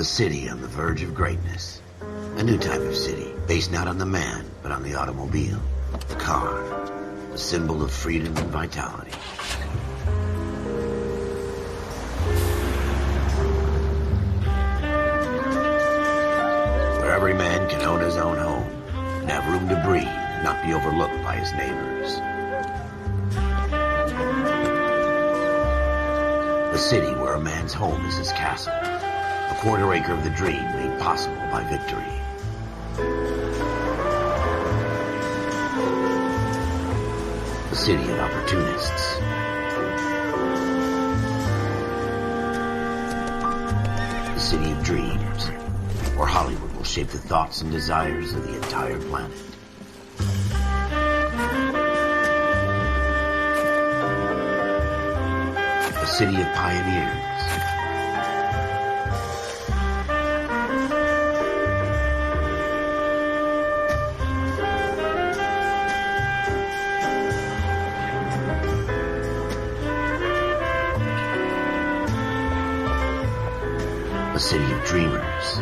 city on the verge of greatness. A new type of city, based not on the man, but on the automobile. The car, the symbol of freedom and vitality. Where every man can own his own home, and have room to breathe, and not be overlooked by his neighbors. A city where a man's home is his castle. A quarter acre of the dream made possible by victory. A city of opportunists. A city of dreams, where Hollywood will shape the thoughts and desires of the entire planet. A city of pioneers. A city of dreamers.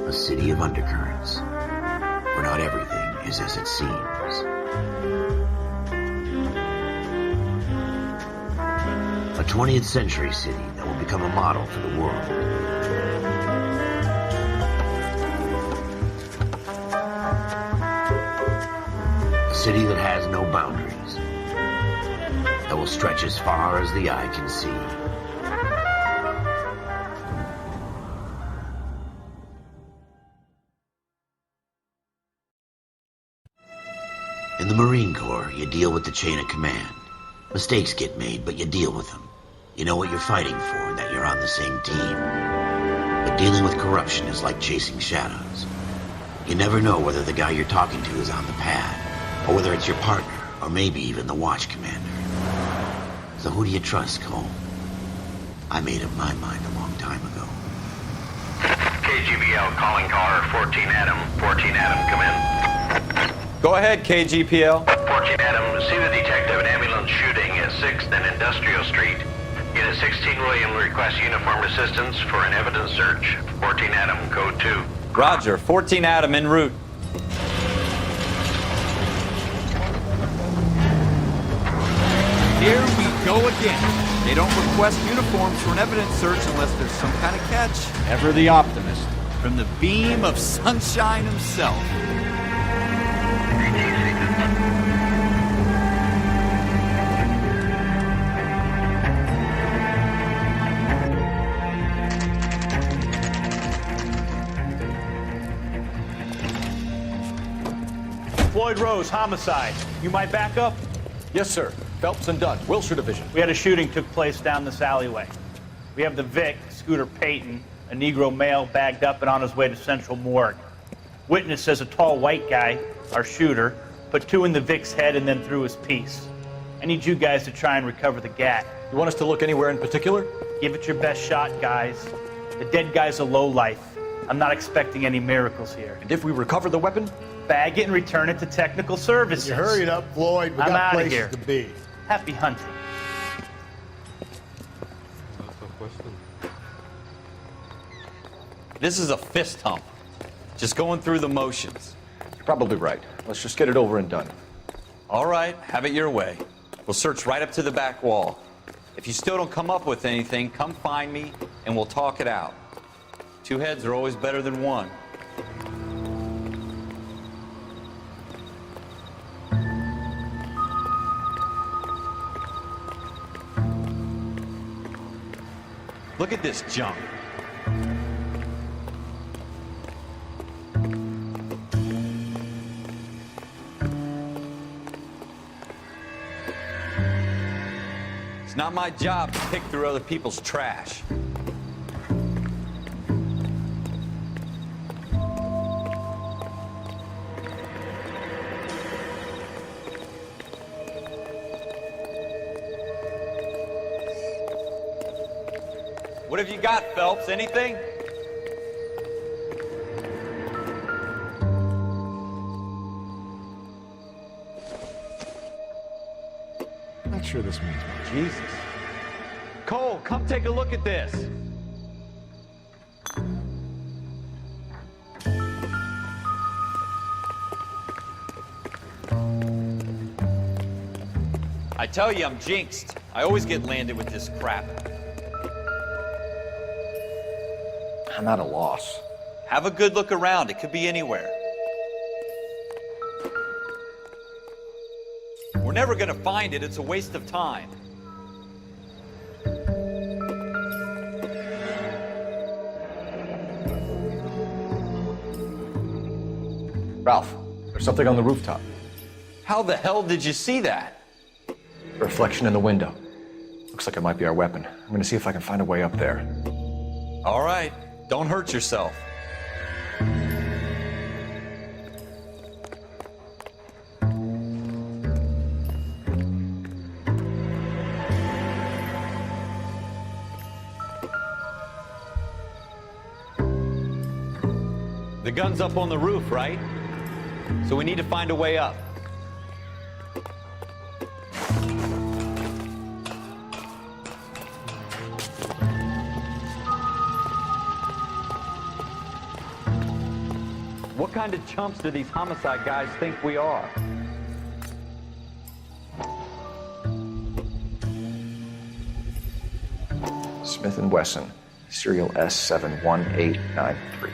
A city of undercurrents, where not everything is as it seems. A 20th century city that will become a model for the world. A city that has no boundaries, that will stretch as far as the eye can see. In the Marine Corps, you deal with the chain of command. Mistakes get made, but you deal with them. You know what you're fighting for and that you're on the same team. But dealing with corruption is like chasing shadows. You never know whether the guy you're talking to is on the pad, or whether it's your partner, or maybe even the watch commander. So who do you trust, Cole? I made up my mind a long time ago. KGBL calling caller 14 Adam. 14 Adam, come in. Go ahead, KGPL. 14 Adam, see the detective, an ambulance shooting at 6th and Industrial Street. Unit 16 William requests uniformed assistance for an evidence search. 14 Adam, code 2. Roger, 14 Adam en route. Here we go again. They don't request uniforms for an evidence search unless there's some kind of catch. Ever the optimist. From the beam of sunshine himself. Floyd Rose, homicide. You might back up? Yes, sir. Phelps and Dunn, Wilshire Division. We had a shooting took place down this alleyway. We have the Vic, Scooter Payton, a Negro male bagged up and on his way to Central Morgue. Witness says a tall white guy, our shooter, put 2 in the Vic's head and then threw his piece. I need you guys to try and recover the gat. You want us to look anywhere in particular? Give it your best shot, guys. The dead guy's a lowlife. I'm not expecting any miracles here. And if we recover the weapon? Bag it and return it to technical services. You hurry it up, Floyd. We I'm got outta places here. to be. Happy hunting. This is a fist hump. Just going through the motions. You're probably right. Let's just get it over and done. All right, have it your way. We'll search right up to the back wall. If you still don't come up with anything, come find me and we'll talk it out. 2 heads are always better than 1. Look at this junk. It's not my job to pick through other people's trash. What have you got, Phelps? Anything? not sure this means much. Jesus. Cole, come take a look at this. I tell you, I'm jinxed. I always get landed with this crap. I'm at a loss. Have a good look around. It could be anywhere. We're never gonna find it. It's a waste of time. Ralph, there's something on the rooftop. How the hell did you see that? A reflection in the window. Looks like it might be our weapon. I'm gonna see if I can find a way up there. All right, don't hurt yourself. The gun's up on the roof, right? So we need to find a way up. What kind of chumps do these homicide guys think we are? Smith & Wesson, serial S71893.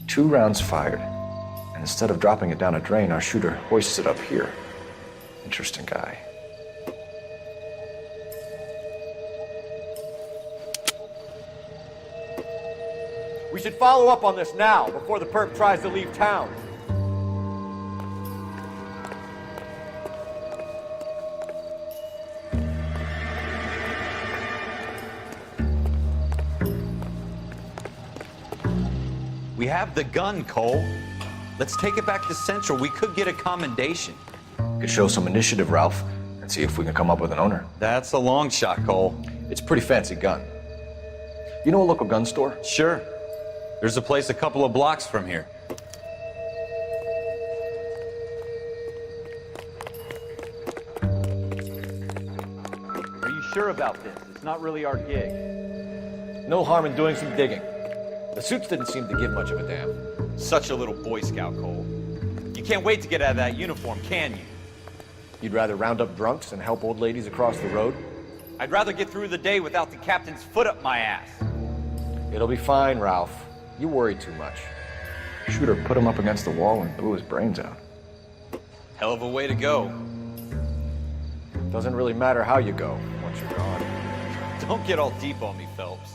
Two rounds fired, and instead of dropping it down a drain, our shooter hoists it up here. Interesting guy. We should follow up on this now, before the perp tries to leave town. We have the gun, Cole. Let's take it back to Central. We could get a commendation. Could show some initiative, Ralph, and see if we can come up with an owner. That's a long shot, Cole. It's a pretty fancy gun. You know a local gun store? Sure. There's a place a couple of blocks from here. Are you sure about this? It's not really our gig. No harm in doing some digging. The suits didn't seem to give much of a damn. Such a little Boy Scout, Cole. You can't wait to get out of that uniform, can you? You'd rather round up drunks and help old ladies across the road? I'd rather get through the day without the captain's foot up my ass. It'll be fine, Ralph. You worry too much. Shooter put him up against the wall and blew his brains out. Hell of a way to go. Doesn't really matter how you go once you're gone. Don't get all deep on me, Phelps.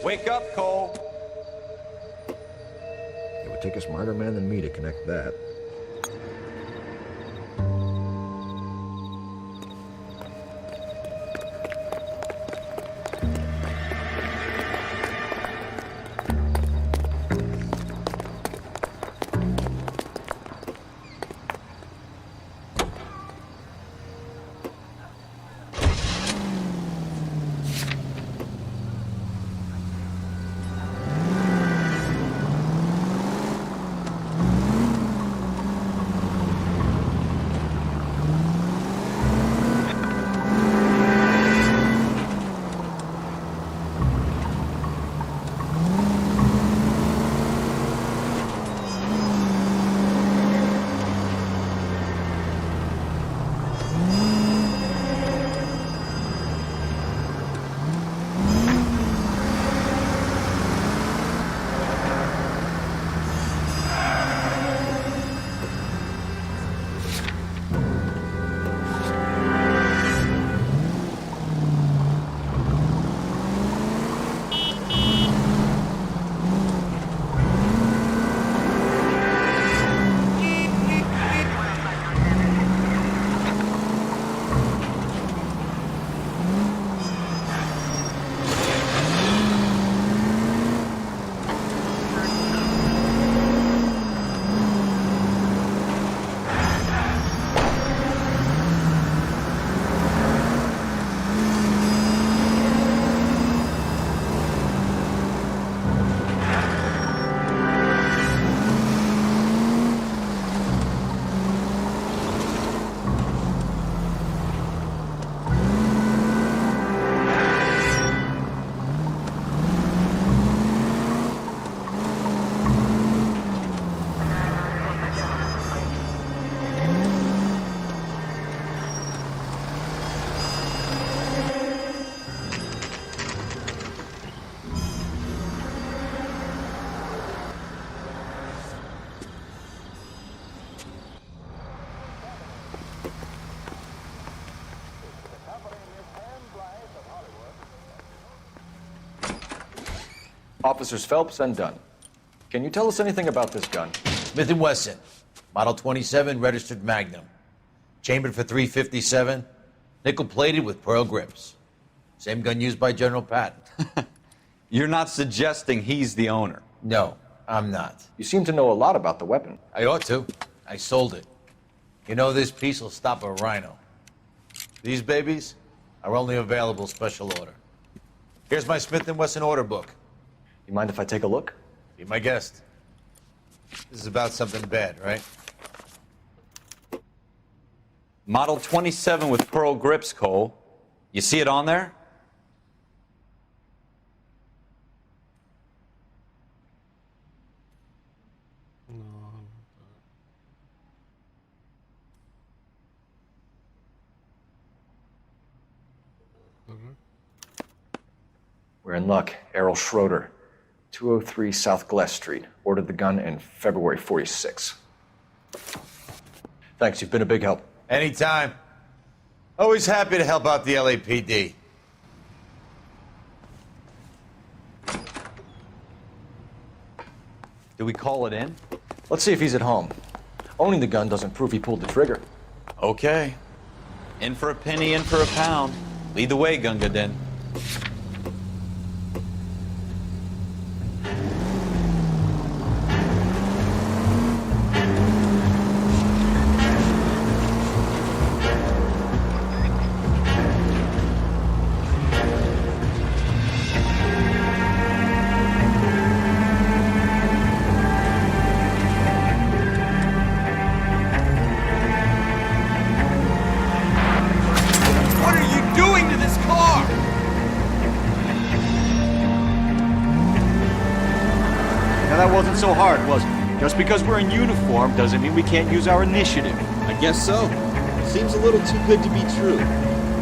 Wake up, Cole. It would take a smarter man than me to connect that. Officers Phelps and Dunn. Can you tell us anything about this gun? Smith & Wesson, Model 27, registered Magnum. Chambered for .357, nickel-plated with pearl grips. Same gun used by General Patton. You're not suggesting he's the owner? No, I'm not. You seem to know a lot about the weapon. I ought to. I sold it. You know, this piece will stop a rhino. These babies are only available special order. Here's my Smith & Wesson order book. You mind if I take a look? Be my guest. This is about something bad, right? Model 27 with pearl grips, Cole. You see it on there? We're in luck. Errol Schroeder, 203 South Glass Street. Ordered the gun in February '46. Thanks, you've been a big help. Anytime. Always happy to help out the LAPD. Do we call it in? Let's see if he's at home. Owning the gun doesn't prove he pulled the trigger. Okay. In for a penny, in for a pound. Lead the way, Gunga Din. What are you doing to this car? Now that wasn't so hard, was it? Just because we're in uniform doesn't mean we can't use our initiative. I guess so. Seems a little too good to be true.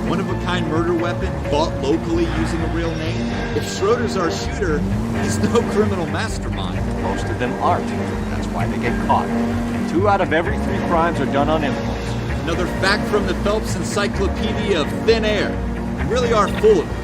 One-of-a-kind murder weapon bought locally using a real name. If Schroeder's our shooter, he's no criminal mastermind. Most of them aren't. That's why they get caught. 2 out of every 3 crimes are done on impulse. Another fact from the Phelps Encyclopedia of Thin Air. We really are full of it.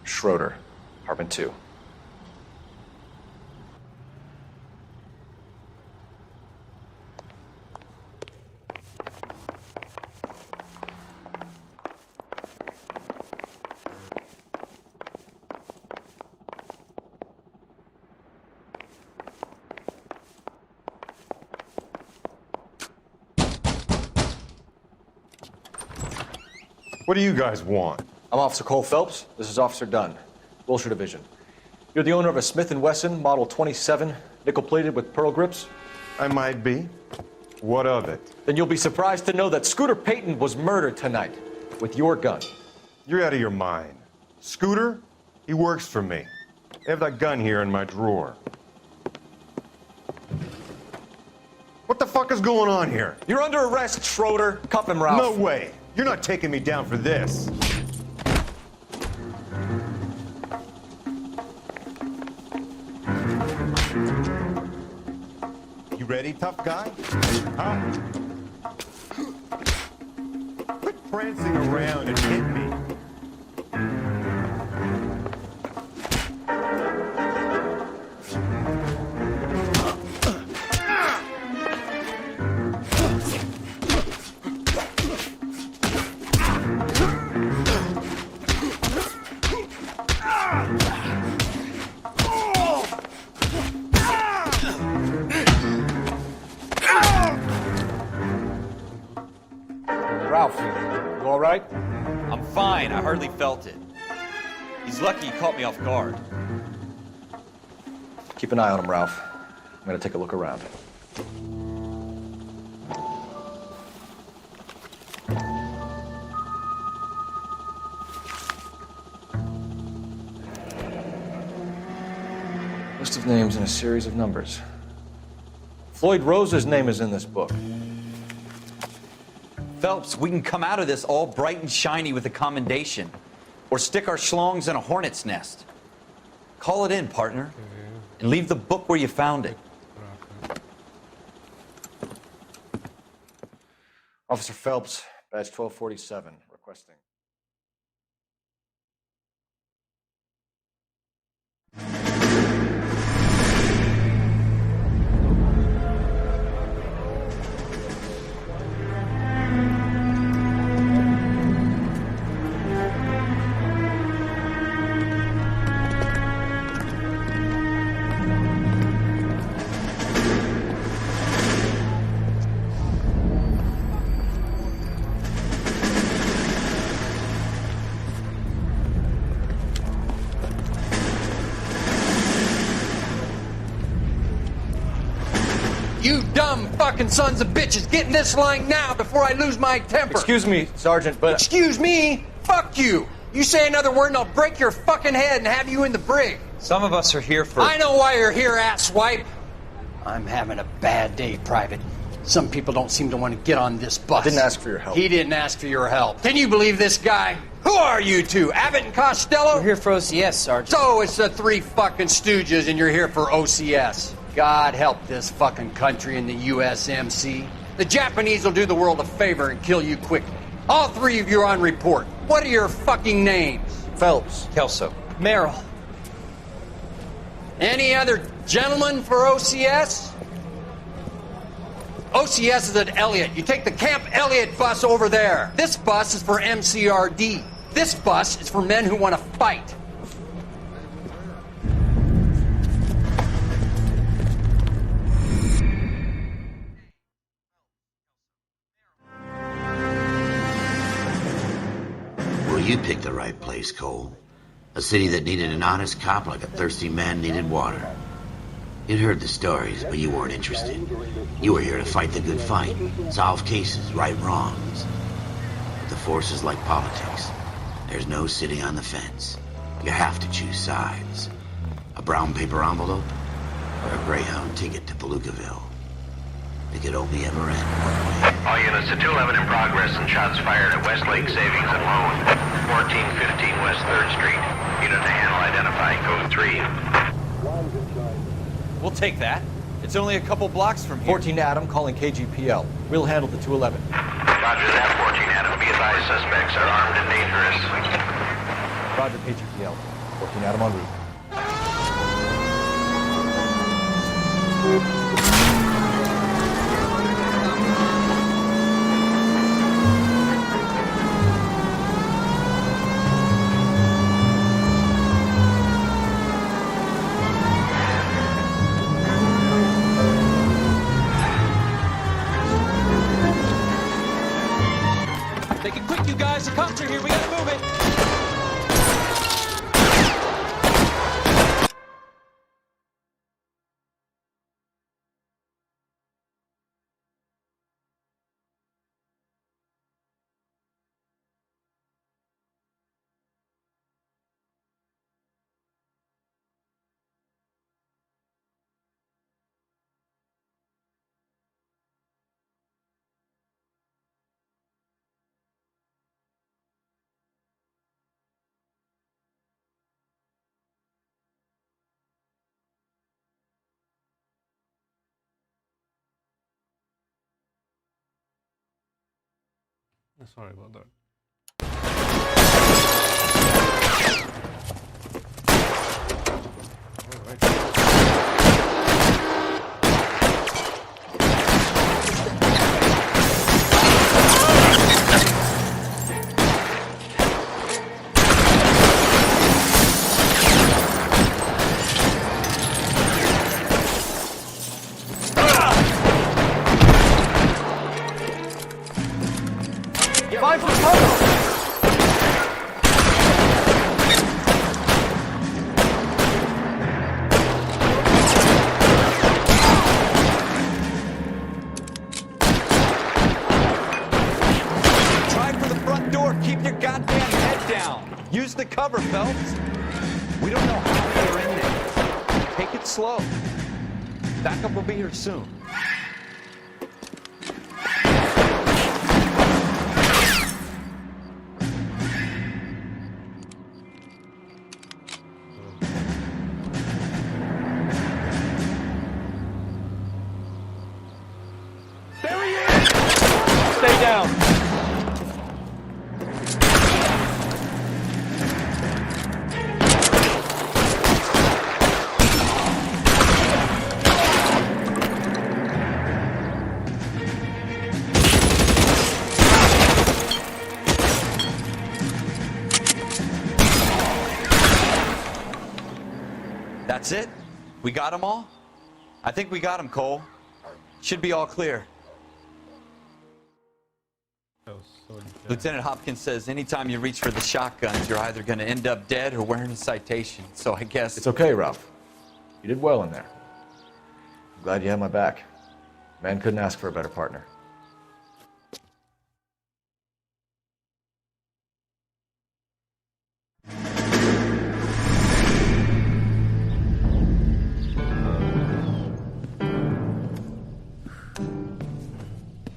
Schroeder, apartment 2. What do you guys want? I'm Officer Cole Phelps. This is Officer Dunn, Wilshire Division. You're the owner of a Smith & Wesson Model 27, nickel-plated with pearl grips? I might be. What of it? Then you'll be surprised to know that Scooter Payton was murdered tonight with your gun. You're out of your mind. Scooter? He works for me. I have that gun here in my drawer. What the fuck is going on here? You're under arrest, Schroeder. Cuff him, Ralph. No way. You're not taking me down for this. You ready, tough guy? Huh? Quit prancing around and hit me. Ralph, you all right? I'm fine. I hardly felt it. He's lucky he caught me off guard. Keep an eye on him, Ralph. I'm gonna take a look around. List of names and a series of numbers. Floyd Rose's name is in this book. Phelps, we can come out of this all bright and shiny with a commendation. Or stick our schlongs in a hornet's nest. Call it in, partner. And leave the book where you found it. Officer Phelps, badge 1247, requesting. You dumb fucking sons of bitches, get in this line now before I lose my temper. Excuse me, Sergeant, but... Excuse me? Fuck you. You say another word and I'll break your fucking head and have you in the brig. Some of us are here for... I know why you're here, asswipe. I'm having a bad day, Private. Some people don't seem to want to get on this bus. I didn't ask for your help. He didn't ask for your help. Can you believe this guy? Who are you two? Abbott and Costello? We're here for OCS, Sergeant. So it's the three fucking stooges and you're here for OCS. God help this fucking country and the USMC. The Japanese will do the world a favor and kill you quickly. All three of you are on report. What are your fucking names? Phelps. Kelso. Merrill. Any other gentlemen for OCS? OCS is at Elliott. You take the Camp Elliott bus over there. This bus is for MCRD. This bus is for men who want to fight. Well, you picked the right place, Cole. A city that needed an honest cop like a thirsty man needed water. You'd heard the stories, but you weren't interested. You were here to fight the good fight, solve cases, right wrongs. But the force is like politics. There's no sitting on the fence. You have to choose sides. A brown paper envelope or a Greyhound ticket to Palookaville. It could only ever end one way. All units to 211 in progress and shots fired at Westlake Savings and Loan, 1415 West 3rd Street. Unit to handle identifying code 3. We'll take that. It's only a couple blocks from here. 14 Adam calling KGPL. We'll handle the 211. Roger that, 14 Adam. Be advised, suspects are armed and dangerous. Roger, KGPL. 14 Adam en route. Make it quick, you guys. The cops are here. We Sorry about that. Find some cover! Try for the front door. Keep your goddamn head down. Use the cover, Phelps. We don't know how they're in there. Take it slow. Backup will be here soon. Stay down. That's it? We got them all? I think we got them, Cole. Should be all clear. Lieutenant Hopkins says anytime you reach for the shotguns, you're either going to end up dead or wearing a citation. So I guess... It's okay, Ralph. You did well in there. I'm glad you had my back. Man couldn't ask for a better partner.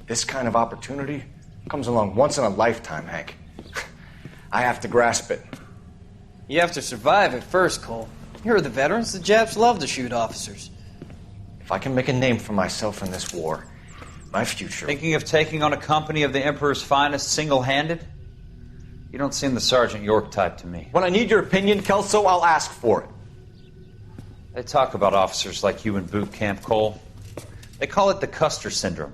This kind of opportunity comes along once in a lifetime, Hank. I have to grasp it. You have to survive it first, Cole. Here are the veterans. The Japs love to shoot officers. If I can make a name for myself in this war, my future... Thinking of taking on a company of the Emperor's finest single-handed? You don't seem the Sergeant York type to me. When I need your opinion, Kelso, I'll ask for it. They talk about officers like you in boot camp, Cole. They call it the Custer Syndrome.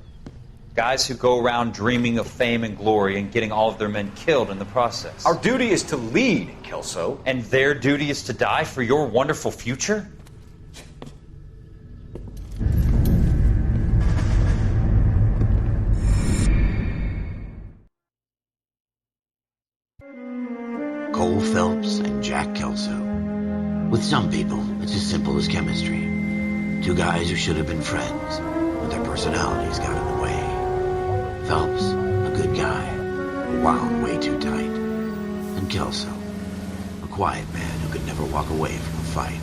Guys who go around dreaming of fame and glory and getting all of their men killed in the process. Our duty is to lead, Kelso. And their duty is to die for your wonderful future? Cole Phelps and Jack Kelso. With some people, it's as simple as chemistry. Two guys who should have been friends, but their personalities got in the way. Phelps, a good guy, wound way too tight. And Kelso, a quiet man who could never walk away from a fight.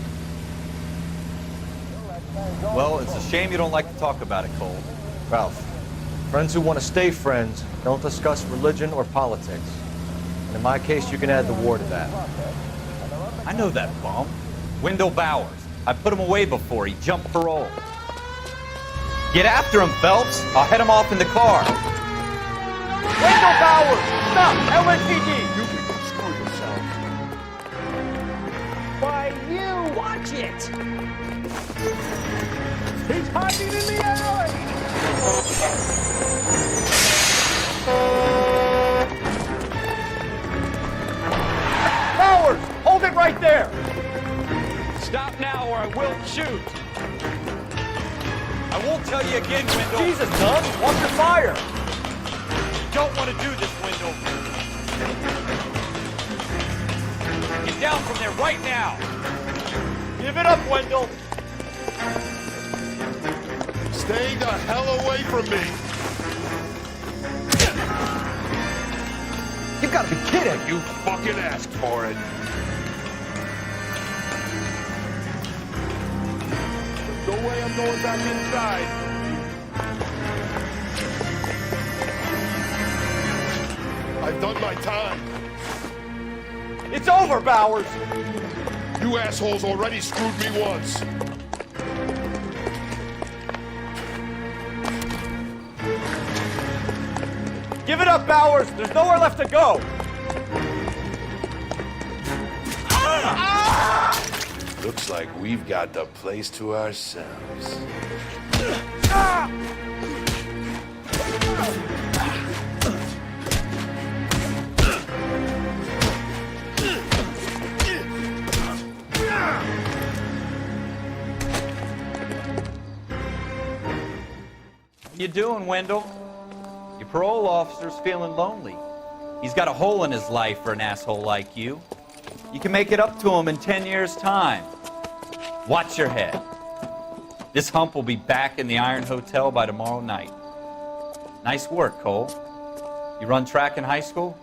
Well, it's a shame you don't like to talk about it, Cole. Ralph, friends who want to stay friends don't discuss religion or politics. And in my case, you can add the war to that. I know that bum. Wendell Bowers. I put him away before he jumped parole. Get after him, Phelps. I'll head him off in the car. Wendell Bowers! Stop! LSPD! You can go screw yourself. Why, you! Watch it! He's hiding in the alley! Bowers! Hold it right there! Stop now or I will shoot. I won't tell you again, Wendell. Jesus, son! Watch the fire! You don't want to do this, Wendell. Get down from there right now. Give it up, Wendell! Stay the hell away from me. You gotta be kidding! You fucking asked for it. No way I'm going back inside. I've done my time. It's over, Bowers! You assholes already screwed me once. Give it up, Bowers! There's nowhere left to go! Looks like we've got the place to ourselves. How you doing, Wendell? Your parole officer's feeling lonely. He's got a hole in his life for an asshole like you. You can make it up to him in 10 years' time. Watch your head. This hump will be back in the Iron Hotel by tomorrow night. Nice work, Cole. You run track in high school?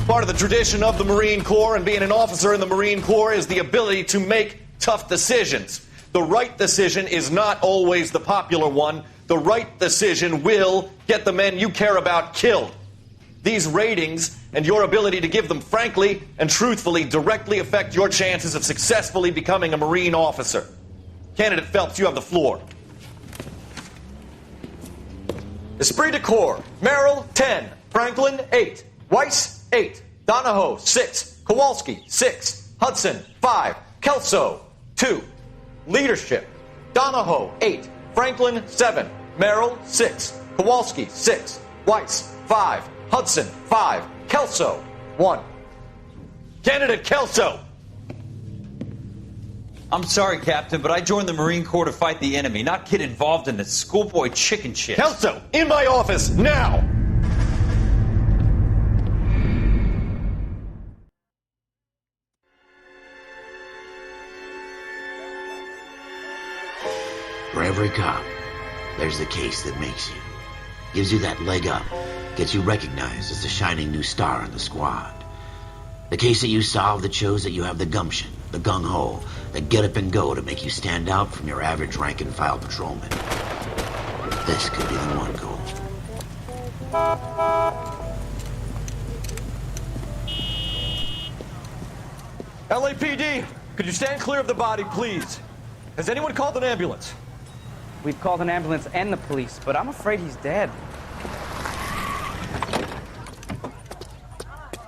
Part of the tradition of the Marine Corps and being an officer in the Marine Corps is the ability to make tough decisions. The right decision is not always the popular one. The right decision will get the men you care about killed. These ratings and your ability to give them frankly and truthfully directly affect your chances of successfully becoming a Marine officer. Candidate Phelps, you have the floor. Esprit de Corps, Merrill, 10. Franklin, 8. Weiss, 8. Donahoe, 6. Kowalski, 6. Hudson, 5. Kelso, 2. Leadership, Donahoe, 8. Franklin, 7. Merrill, 6. Kowalski, 6. Weiss, 5. Hudson, 5. Kelso, 1. Candidate Kelso. I'm sorry, Captain, but I joined the Marine Corps to fight the enemy, not get involved in this schoolboy chicken shit. Kelso, in my office, now! For every cop, there's the case that makes you. Gives you that leg up. Gets you recognized as the shining new star in the squad. The case that you solve that shows that you have the gumption, the gung-ho, the get up and go to make you stand out from your average rank-and-file patrolman. This could be the one, Cole. LAPD, could you stand clear of the body, please? Has anyone called an ambulance? We've called an ambulance and the police, but I'm afraid he's dead.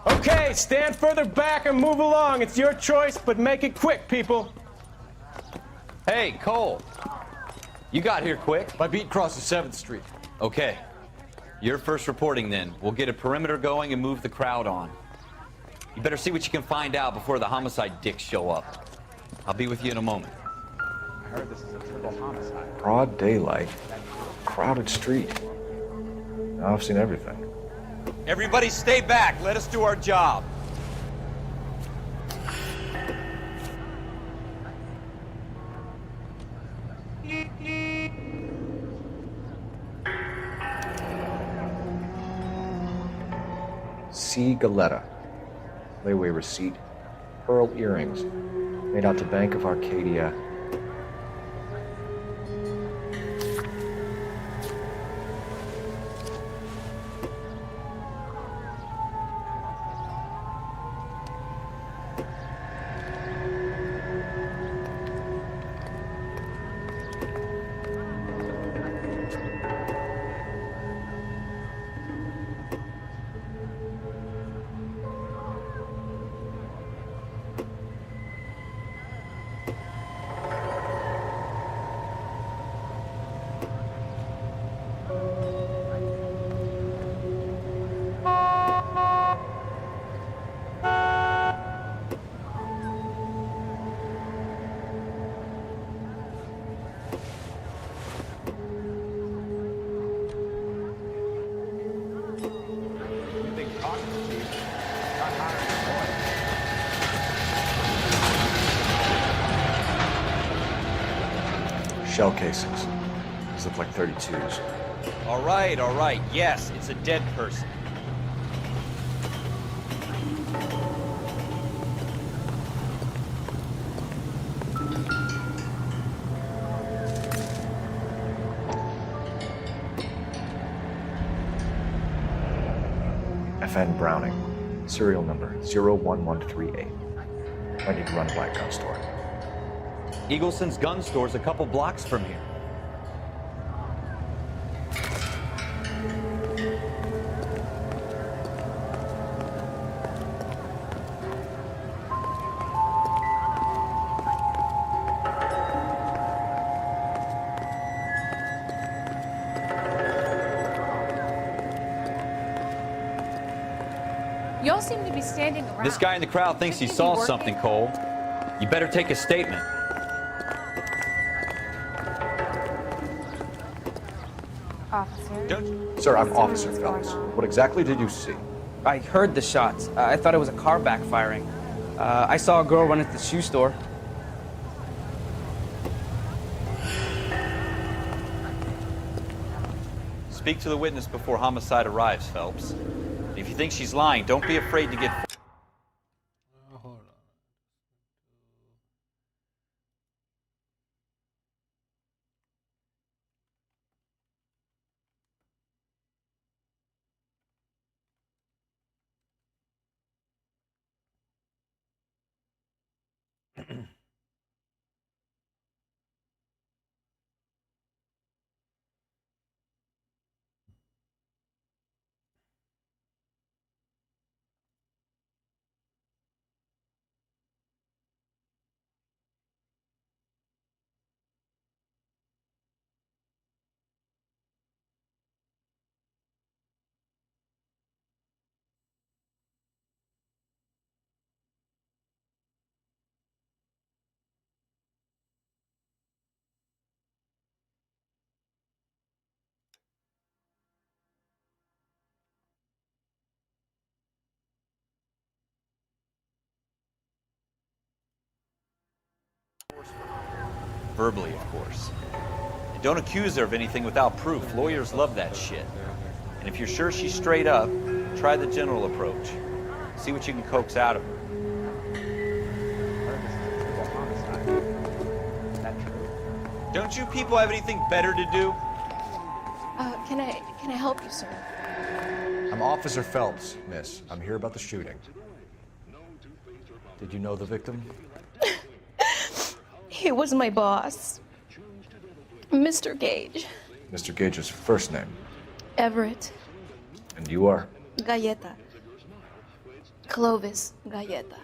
Okay, stand further back and move along. It's your choice, but make it quick, people. Hey, Cole. You got here quick. My beat crosses 7th Street. Okay. You're first reporting then. We'll get a perimeter going and move the crowd on. You better see what you can find out before the homicide dicks show up. I'll be with you in a moment. I heard this is a triple homicide. Broad daylight, crowded street. Now I've seen everything. Everybody stay back. Let us do our job. C. Galetta. Layaway receipt. Pearl earrings. Made out to Bank of Arcadia. Shell casings. These look like 32s. All right. Yes, it's a dead person. FN Browning. Serial number 01138. I need to run a black gun store. Eagleson's gun store's a couple blocks from here. Y'all seem to be standing around. This guy in the crowd thinks he saw something, Cole. You better take a statement. Officer? Sir, I'm Officer Phelps. What exactly did you see? I heard the shots. I thought it was a car backfiring. I saw a girl run into the shoe store. Speak to the witness before homicide arrives, Phelps. If you think she's lying, don't be afraid to get... Verbally, of course. And don't accuse her of anything without proof. Lawyers love that shit. And if you're sure she's straight up, try the general approach. See what you can coax out of her. Don't you people have anything better to do? Can I help you, sir? I'm Officer Phelps, miss. I'm here about the shooting. Did you know the victim? He was my boss, Mr. Gage. Mr. Gage's first name. Everett. And you are? Galleta. Clovis Galleta.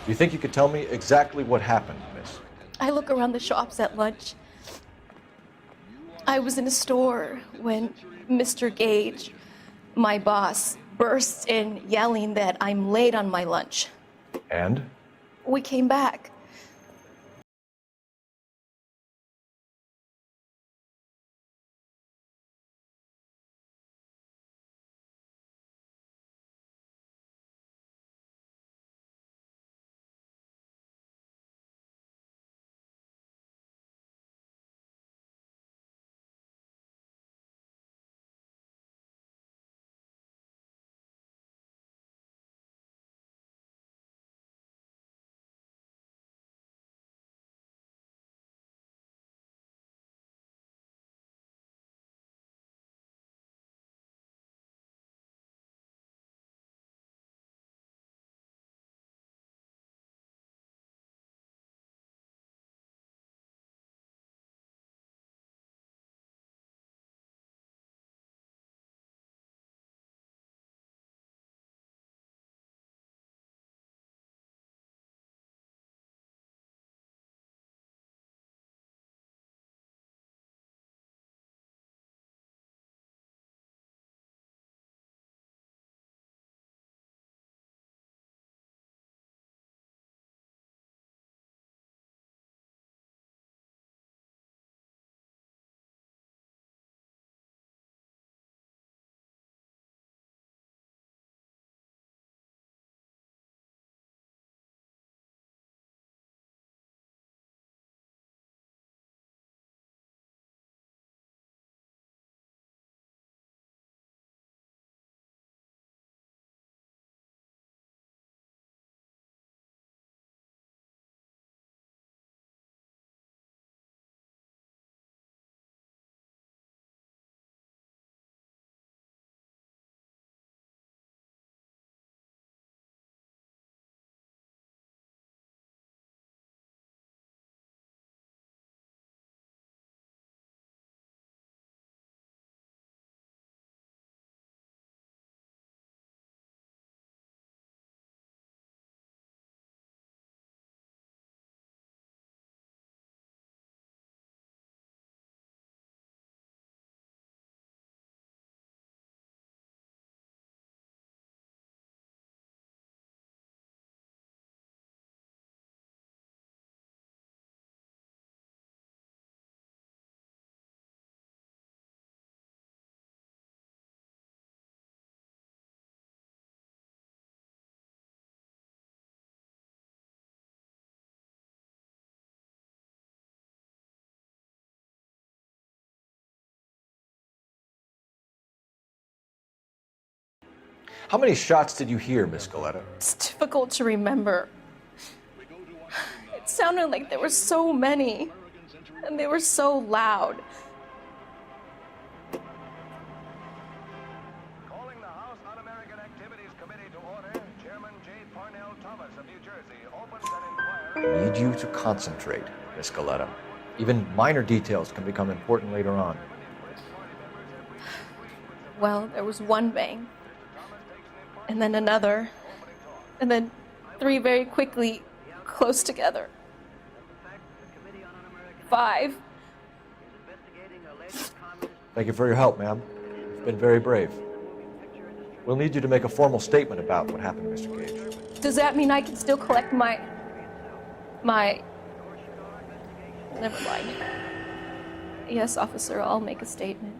Do you think you could tell me exactly what happened, miss? I look around the shops at lunch. I was in a store when Mr. Gage, my boss, bursts in yelling that I'm late on my lunch. And? We came back. How many shots did you hear, Miss Galetta? It's difficult to remember. It sounded like there were so many, and they were so loud. I need you to concentrate, Miss Galetta. Even minor details can become important later on. Well, there was one bang, and then another, and then three very quickly, close together. 5. Thank you for your help, ma'am. You've been very brave. We'll need you to make a formal statement about what happened, Mr. Gage. Does that mean I can still collect my... Never mind. Yes, officer, I'll make a statement.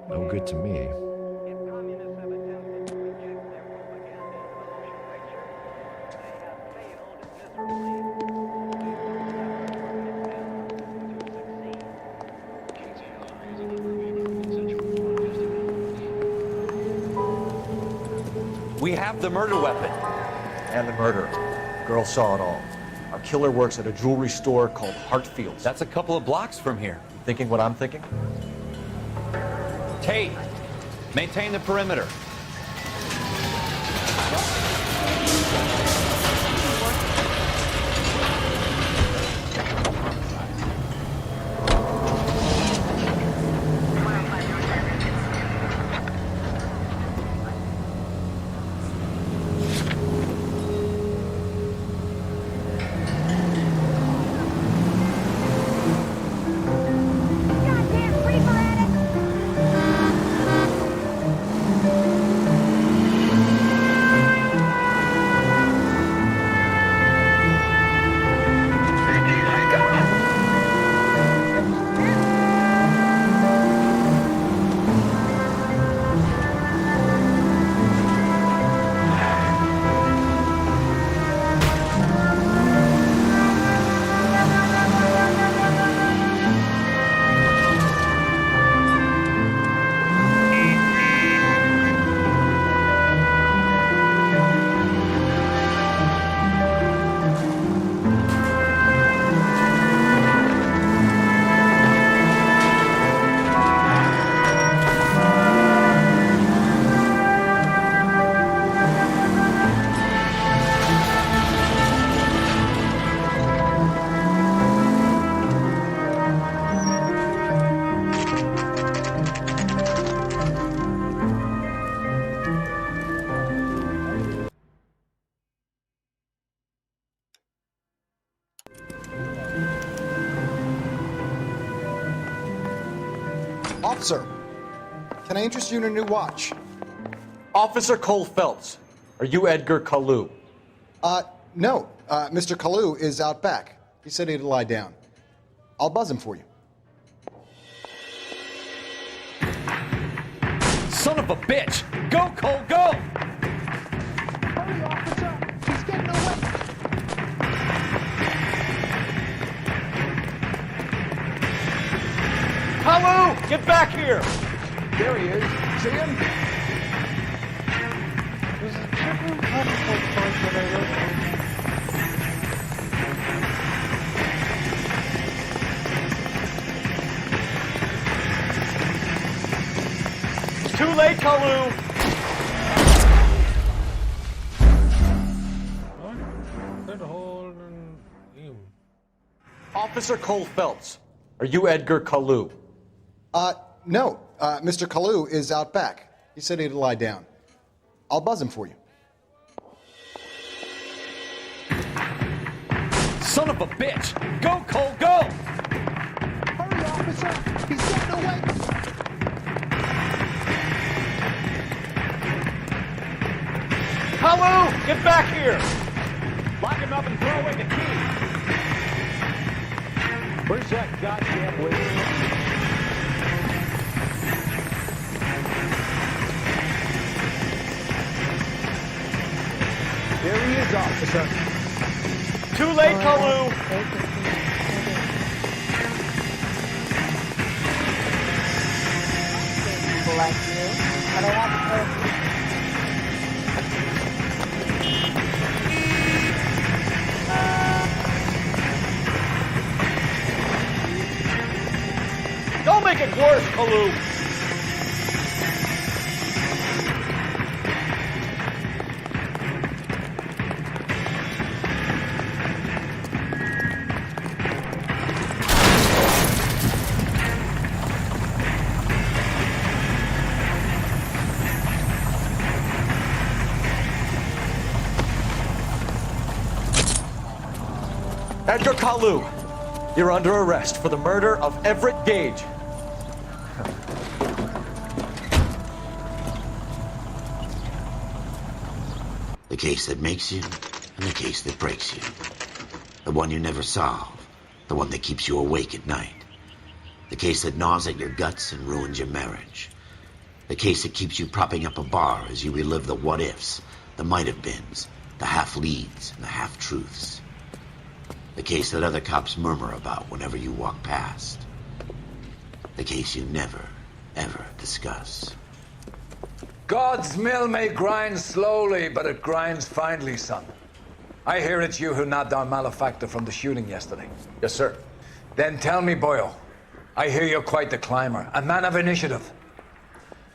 No good to me. We have the murder weapon. And the murderer. Girl saw it all. Our killer works at a jewelry store called Hartfield's. That's a couple of blocks from here. You thinking what I'm thinking? Tate, maintain the perimeter. Officer, can I interest you in a new watch? Officer Cole Phelps, are you Edgar Kalu? No. Mr. Kalu is out back. He said he'd lie down. I'll buzz him for you. Son of a bitch! Go, Cole, go! Hurry, officer! He's getting away! Kalu, get back here! There he is. See him? There's a different protocol part that I wrote. Too late, Kalu! Officer Cole Phelps, are you Edgar Kalu? No. Mr. Kalu is out back. He said he'd lie down. I'll buzz him for you. Son of a bitch! Go, Cole, go! Hurry, officer! He's getting away! Hello! Get back here! Lock him up and throw away the key! Where's that goddamn wizard? There he is, officer. Too late, Kalu! People like you, but I haven't heard Don't make it worse, Kalu! Edgar Kalu, you're under arrest for the murder of Everett Gage. The case that makes you, and the case that breaks you. The one you never solve, the one that keeps you awake at night. The case that gnaws at your guts and ruins your marriage. The case that keeps you propping up a bar as you relive the what-ifs, the might-have-beens, the half-leads, and the half-truths. The case that other cops murmur about whenever you walk past. The case you never, ever discuss. God's mill may grind slowly, but it grinds finely, son. I hear it's you who nabbed our malefactor from the shooting yesterday. Yes, sir. Then tell me, Boyle, I hear you're quite the climber, a man of initiative.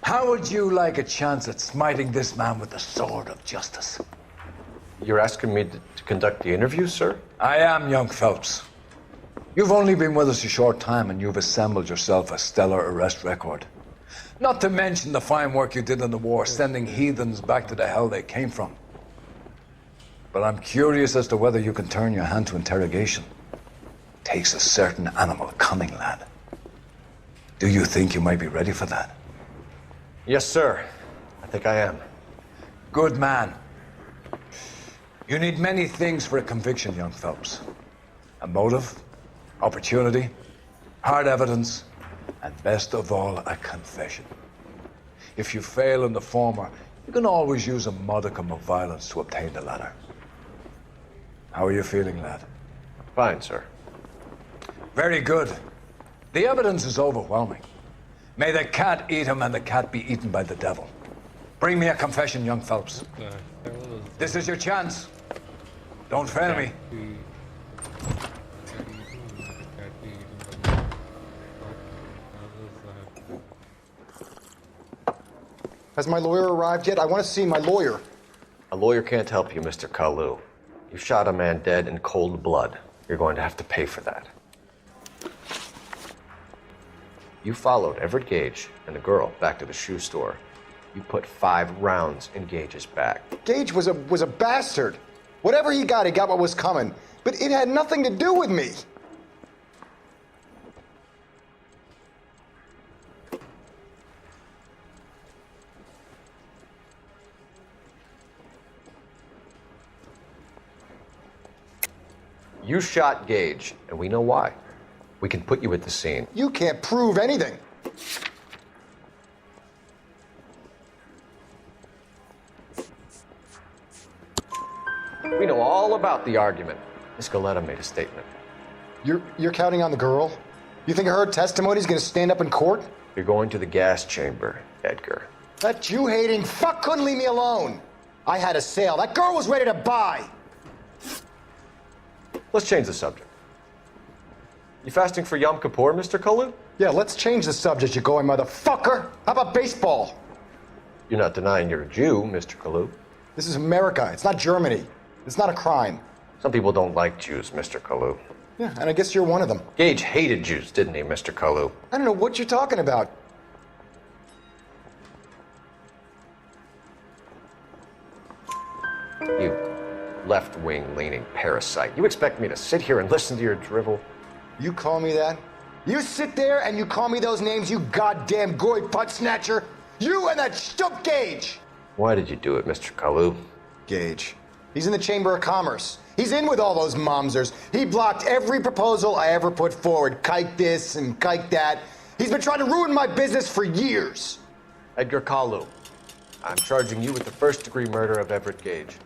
How would you like a chance at smiting this man with the sword of justice? You're asking me to conduct the interview, sir? I am, young Phelps. You've only been with us a short time and you've assembled yourself a stellar arrest record. Not to mention the fine work you did in the war, sending heathens back to the hell they came from. But I'm curious as to whether you can turn your hand to interrogation. Takes a certain animal cunning, lad. Do you think you might be ready for that? Yes, sir. I think I am. Good man. You need many things for a conviction, young Phelps. A motive, opportunity, hard evidence, and best of all, a confession. If you fail in the former, you can always use a modicum of violence to obtain the latter. How are you feeling, lad? Fine, sir. Very good. The evidence is overwhelming. May the cat eat him and the cat be eaten by the devil. Bring me a confession, young Phelps. This is your chance. Don't fail me. Has my lawyer arrived yet? I want to see my lawyer. A lawyer can't help you, Mr. Kalu. You shot a man dead in cold blood. You're going to have to pay for that. You followed Everett Gage and the girl back to the shoe store. You put 5 rounds in Gage's back. Gage was a bastard. Whatever he got what was coming. But it had nothing to do with me. You shot Gage, and we know why. We can put you at the scene. You can't prove anything. We know all about the argument. Miss Goleta made a statement. You're counting on the girl? You think her testimony's gonna stand up in court? You're going to the gas chamber, Edgar. That Jew-hating fuck couldn't leave me alone. I had a sale. That girl was ready to buy. Let's change the subject. You fasting for Yom Kippur, Mr. Kalu? Yeah, let's change the subject, you going motherfucker. How about baseball? You're not denying you're a Jew, Mr. Kalu. This is America. It's not Germany. It's not a crime. Some people don't like Jews, Mr. Kalu. Yeah, and I guess you're one of them. Gage hated Jews, didn't he, Mr. Kalu? I don't know what you're talking about. left-wing leaning parasite. You expect me to sit here and listen to your drivel? You call me that? You sit there and you call me those names, you goddamn goy butt snatcher? You and that stump Gage! Why did you do it, Mr. Kalu? Gage. He's in the Chamber of Commerce. He's in with all those momsers. He blocked every proposal I ever put forward. Kike this and kike that. He's been trying to ruin my business for years. Edgar Kalu, I'm charging you with the first-degree murder of Everett Gage.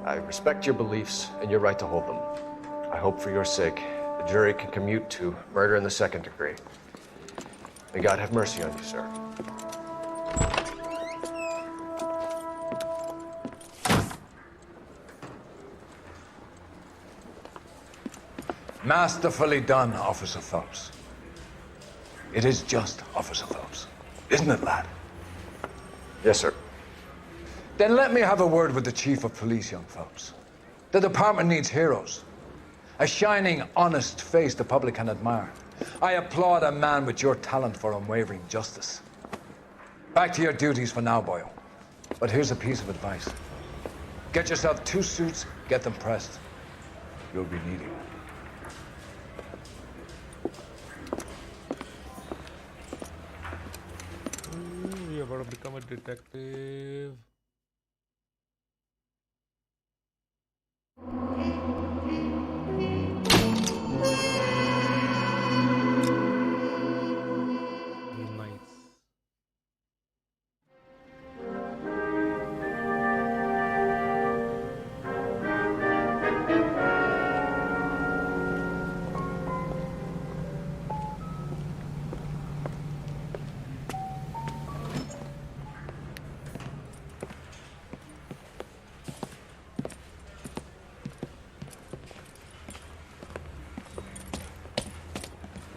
I respect your beliefs and your right to hold them. I hope for your sake the jury can commute to murder in the second degree. May God have mercy on you, sir. Masterfully done, Officer Phelps. It is just Officer Phelps. Isn't it, lad? Yes, sir. Then let me have a word with the Chief of Police, young Phelps. The department needs heroes. A shining, honest face the public can admire. I applaud a man with your talent for unwavering justice. Back to your duties for now, boyo. But here's a piece of advice. Get yourself 2 suits, get them pressed. You'll be needing them. We are about to become a detective. Nice.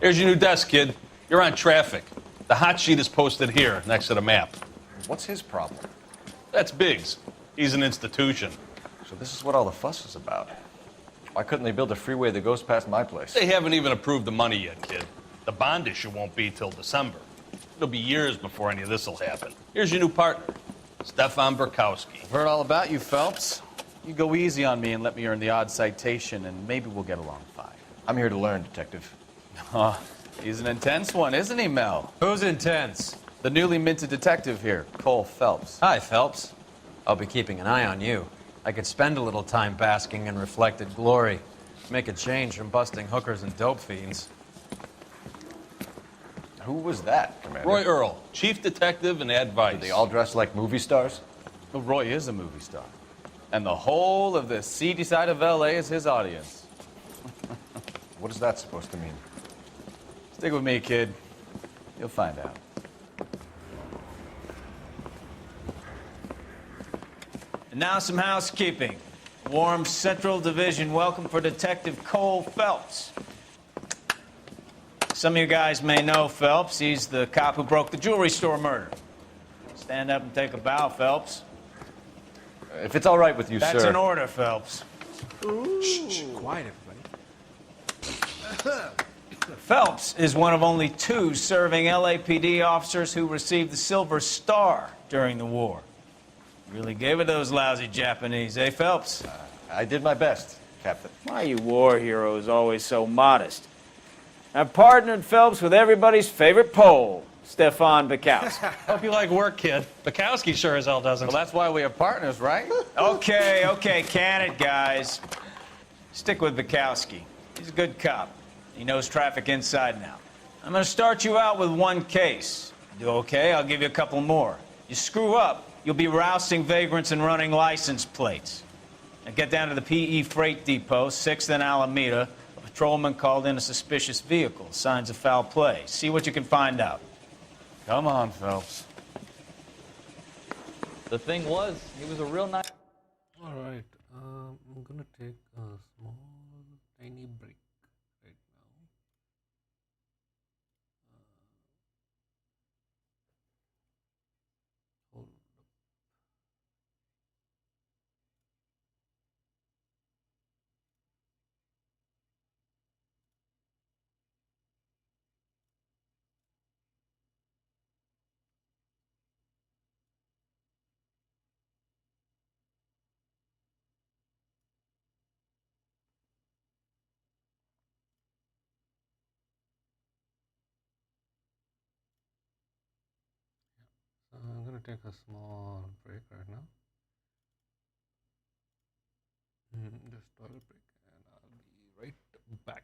Here's your new desk, kid. You're on traffic. The hot sheet is posted here, next to the map. What's his problem? That's Biggs. He's an institution. So this is what all the fuss is about. Why couldn't they build a freeway that goes past my place? They haven't even approved the money yet, kid. The bond issue won't be till December. It'll be years before any of this will happen. Here's your new partner, Stefan Burkowski. I've heard all about you, Phelps. You go easy on me and let me earn the odd citation, and maybe we'll get along fine. I'm here to learn, Detective. Oh, he's an intense one, isn't he, Mel? Who's intense? The newly minted detective here, Cole Phelps. Hi, Phelps. I'll be keeping an eye on you. I could spend a little time basking in reflected glory. Make a change from busting hookers and dope fiends. Who was that, Commander? Roy Earl, chief detective and advice. Do they all dress like movie stars? Well, Roy is a movie star. And the whole of the seedy side of LA is his audience. What is that supposed to mean? Stick with me, kid. You'll find out. And now some housekeeping. Warm Central Division welcome for Detective Cole Phelps. Some of you guys may know Phelps. He's the cop who broke the jewelry store murder. Stand up and take a bow, Phelps. If it's all right with you, sir. That's an order, Phelps. Shh, quiet, everybody. Phelps is one of only 2 serving LAPD officers who received the Silver Star during the war. Really gave it those lousy Japanese, eh, Phelps? I did my best, Captain. Why are you war heroes always so modest? I've partnered Phelps with everybody's favorite Pole, Stefan Burkowski. Hope you like work, kid. Bukowski sure as hell doesn't. Well, that's why we have partners, right? Okay, can it, guys. Stick with Bukowski. He's a good cop. He knows traffic inside and out. I'm going to start you out with 1 case. Do okay, I'll give you a couple more. You screw up, you'll be rousting vagrants and running license plates. Now get down to the PE Freight Depot, 6th and Alameda. A patrolman called in a suspicious vehicle. Signs of foul play. See what you can find out. Come on, Phelps. The thing was, he was a real nice... All right, I'm gonna take a small, tiny break right now. Hold up. take a small break right now. Just toilet break, and I'll be right back.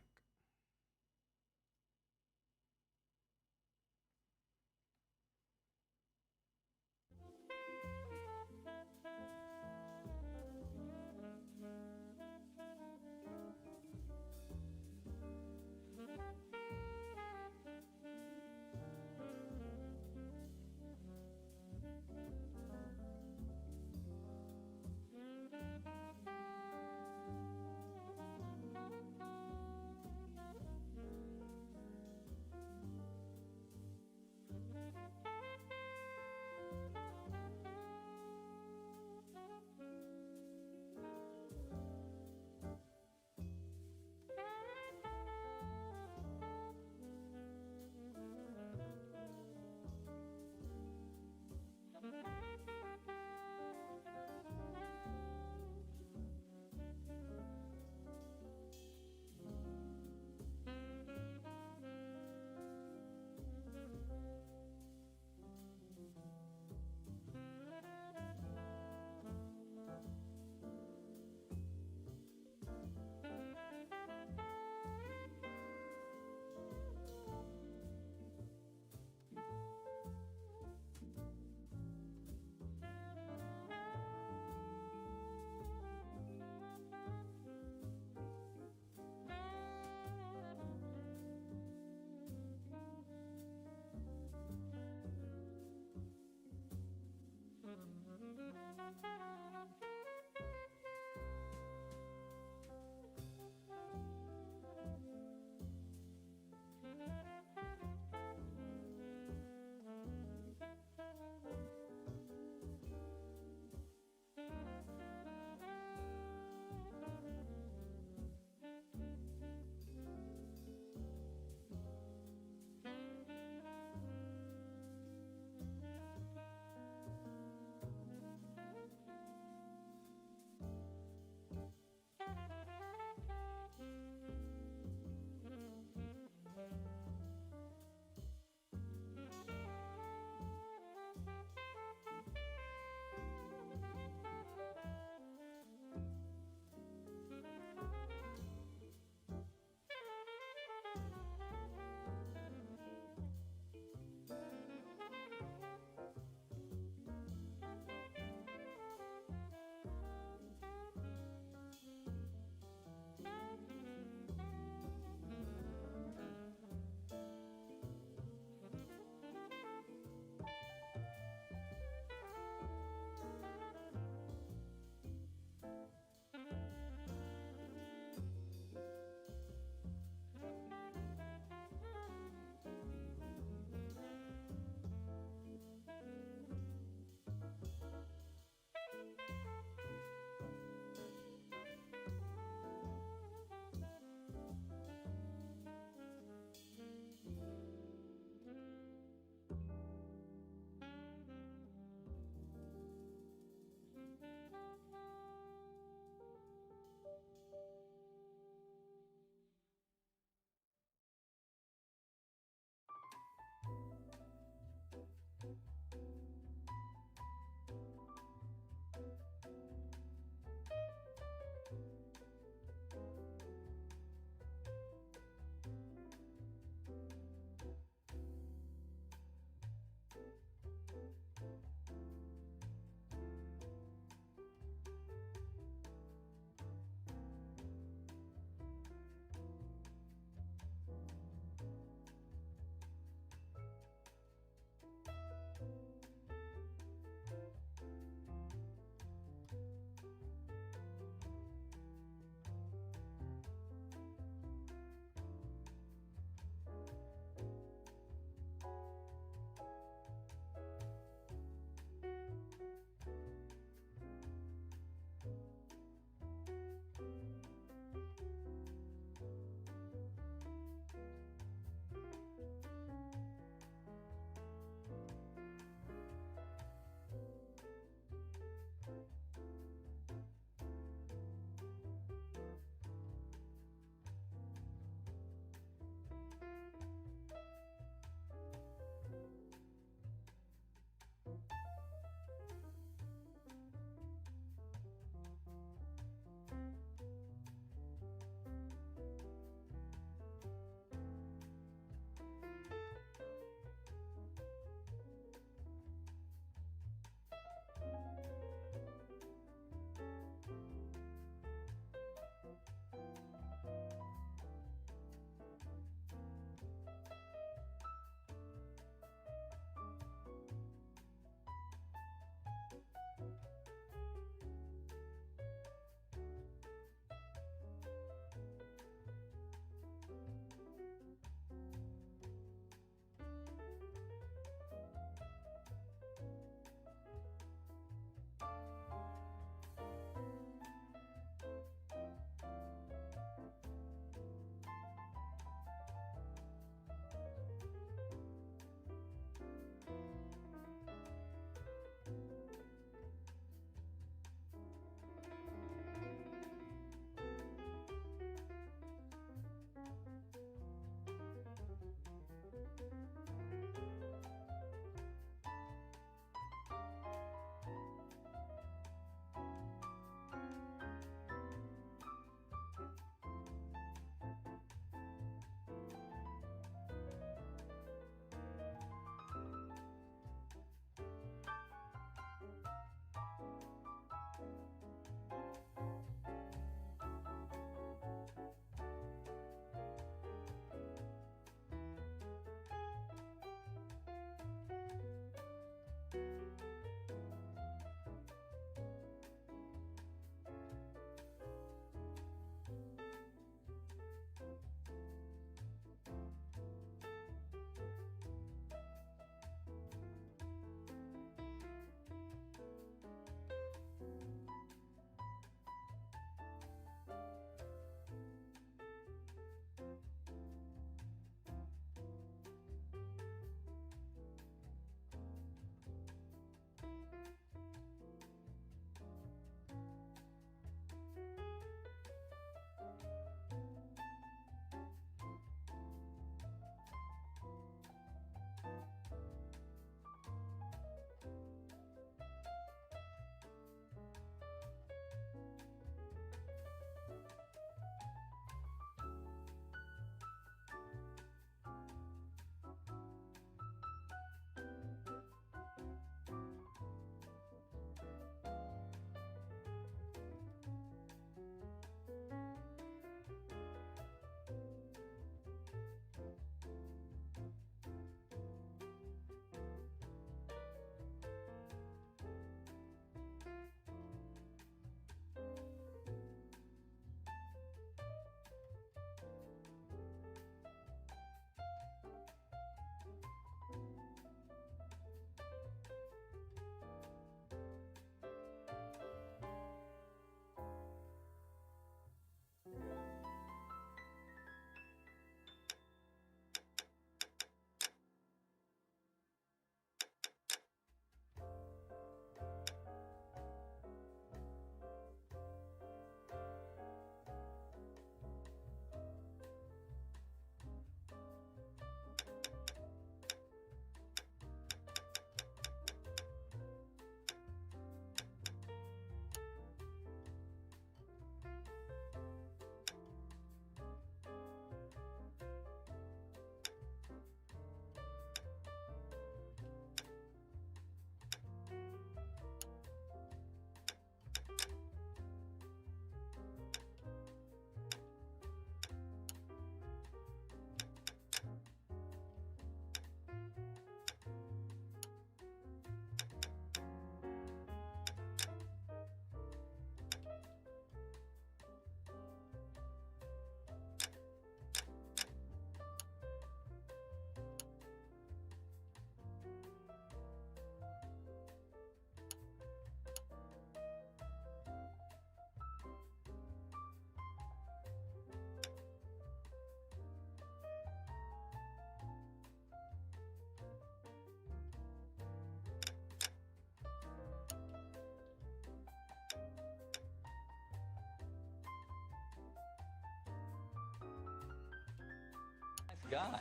guy.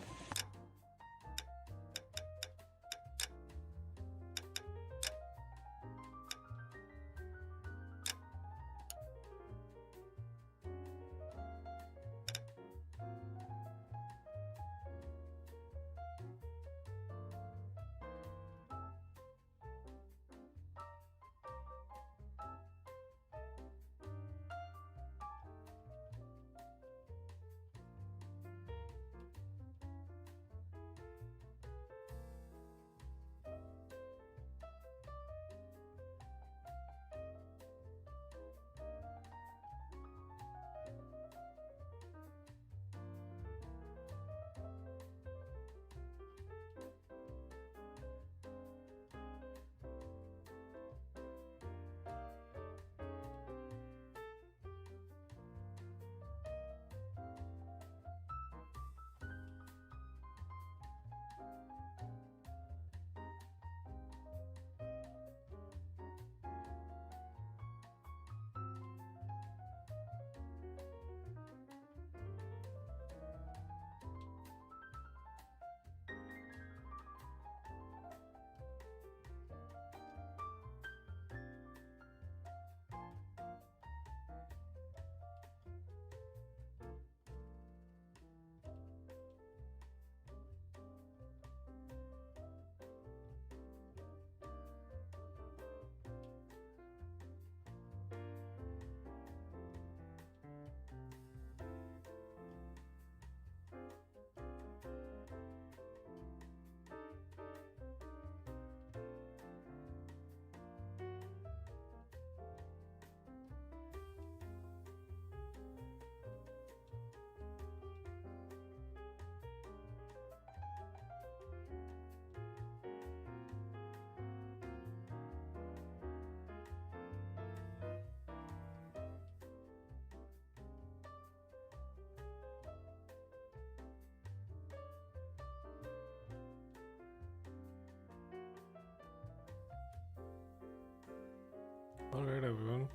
Alright everyone,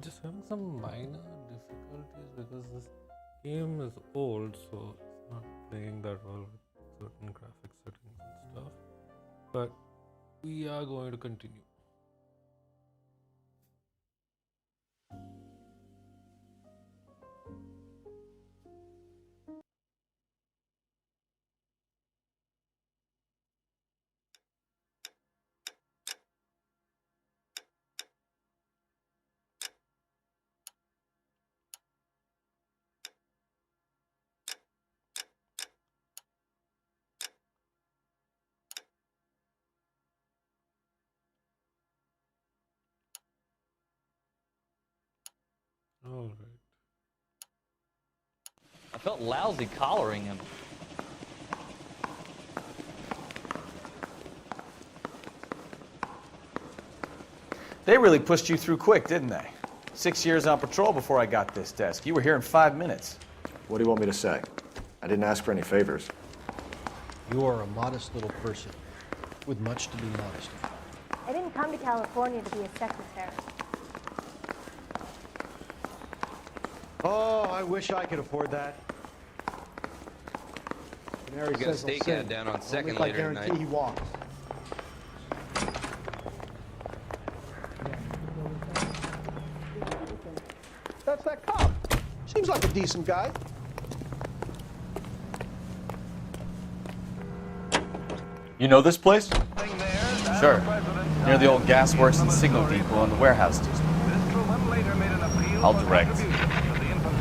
just having some minor difficulties because this game is old, so it's not playing that well with certain graphic settings and stuff, but we are going to continue. Alright. I felt lousy collaring him. They really pushed you through quick, didn't they? 6 years on patrol before I got this desk. You were here in 5 minutes. What do you want me to say? I didn't ask for any favors. You are a modest little person with much to be modest about. I didn't come to California to be a secretary. Oh, I wish I could afford that. We got a stakeout down on Second later tonight. I guarantee he walks. That's that cop. Seems like a decent guy. You know this place? Sure. Near the old gas works and signal depot and the warehouse district. I'll direct.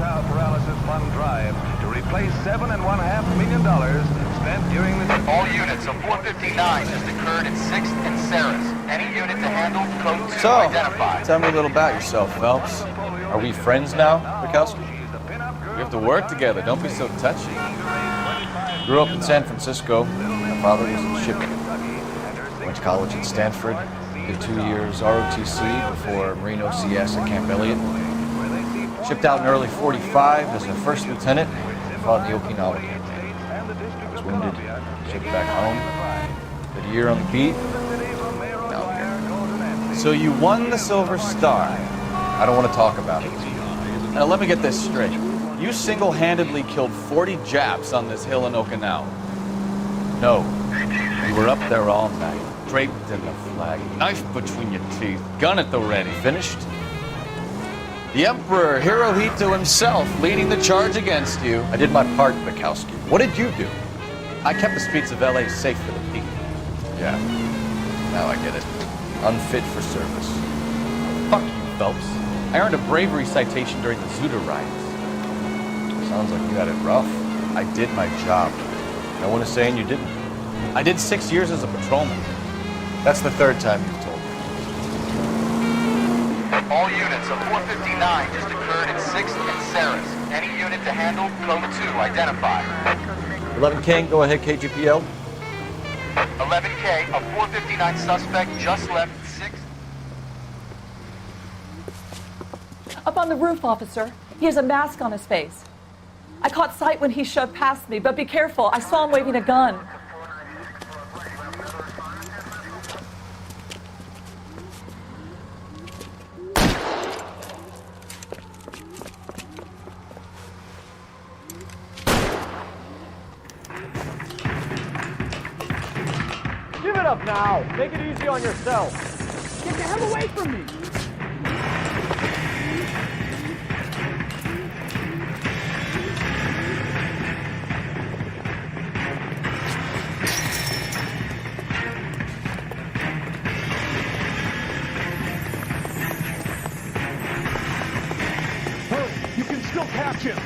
Paralysis Fund Drive to replace $7.5 million spent during the... All units of 459 just occurred at 6th and Sarah's. Any unit to handle, code 2 So, identified. tell me a little about yourself, Phelps. Are we friends now, Bukowski? We have to work together. Don't be so touchy. Grew up in San Francisco. My father was in shipping. Went to college at Stanford. Did 2 years ROTC before Marine OCS at Camp Elliott. Shipped out in early 45 as a first lieutenant and fought in the Okinawa campaign. I was wounded, shipped back home. Did a year on the beat. Now here. So you won the Silver Star. I don't want to talk about it. Now let me get this straight. You single-handedly killed 40 Japs on this hill in Okinawa. No. You were up there all night, draped in the flag, knife between your teeth, gun at the ready. Finished? The Emperor Hirohito himself leading the charge against you. I did my part, Bukowski. What did you do? I kept the streets of LA safe for the people. Yeah. Now I get it. Unfit for service. Fuck you, Phelps. I earned a bravery citation during the Zuda riots. Sounds like you had it rough. I did my job. No one is saying you didn't. I did 6 years as a patrolman. That's the third time you've told me. All units, a 459 just occurred at 6th and Saris. Any unit to handle, code 2, identify. 11K, go ahead, KGPL. 11K, a 459 suspect just left 6th. Up on the roof, officer. He has a mask on his face. I caught sight when he shoved past me, but be careful. I saw him waving a gun. Give it up now. Take it easy on yourself. Get the hell away from me! Hurry, you can still catch him.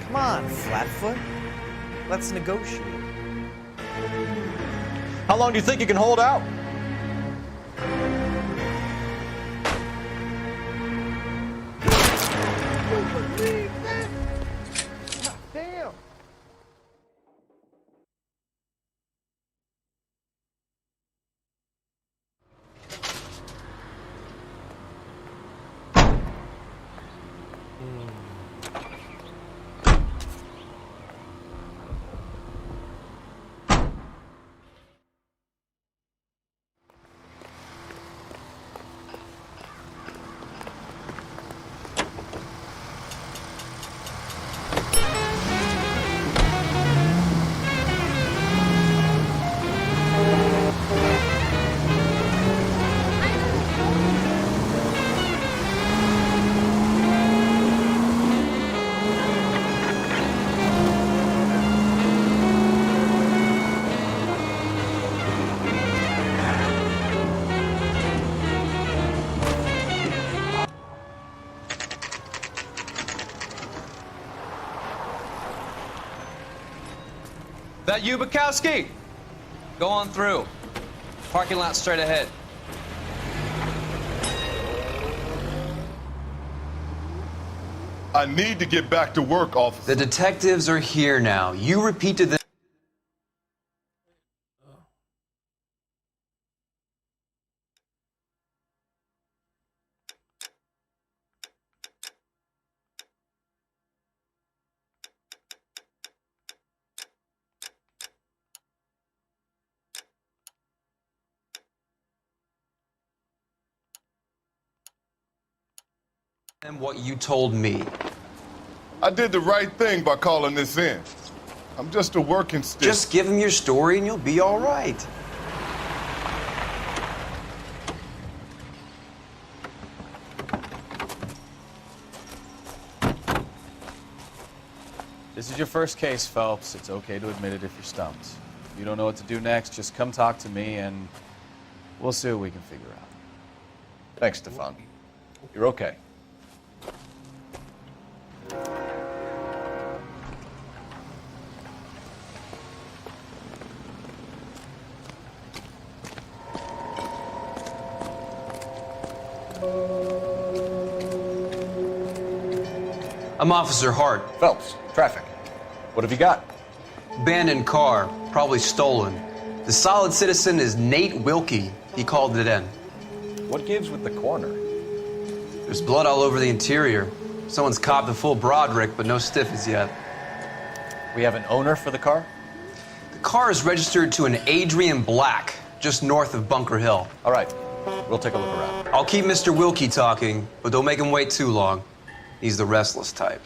Come on, Flatfoot. Let's negotiate. How long do you think you can hold out? Believe that? Damn! That you, Bukowski? Go on through. Parking lot straight ahead. I need to get back to work, officer. The detectives are here now. You repeat to them. What you told me. I did the right thing by calling this in. I'm just a working stick. Just give him your story and you'll be all right. This is your first case, Phelps. It's okay to admit it if you're stumped. If you don't know what to do next, just come talk to me and we'll see what we can figure out. Thanks, Stefan. You're okay. I'm Officer Hart. Phelps, traffic. What have you got? Abandoned car, probably stolen. The solid citizen is Nate Wilkie. He called it in. What gives with the corner? There's blood all over the interior. Someone's copped a full Broderick, but no stiffies yet. We have an owner for the car? The car is registered to an Adrian Black, just north of Bunker Hill. All right, we'll take a look around. I'll keep Mr. Wilkie talking, but don't make him wait too long. He's the restless type.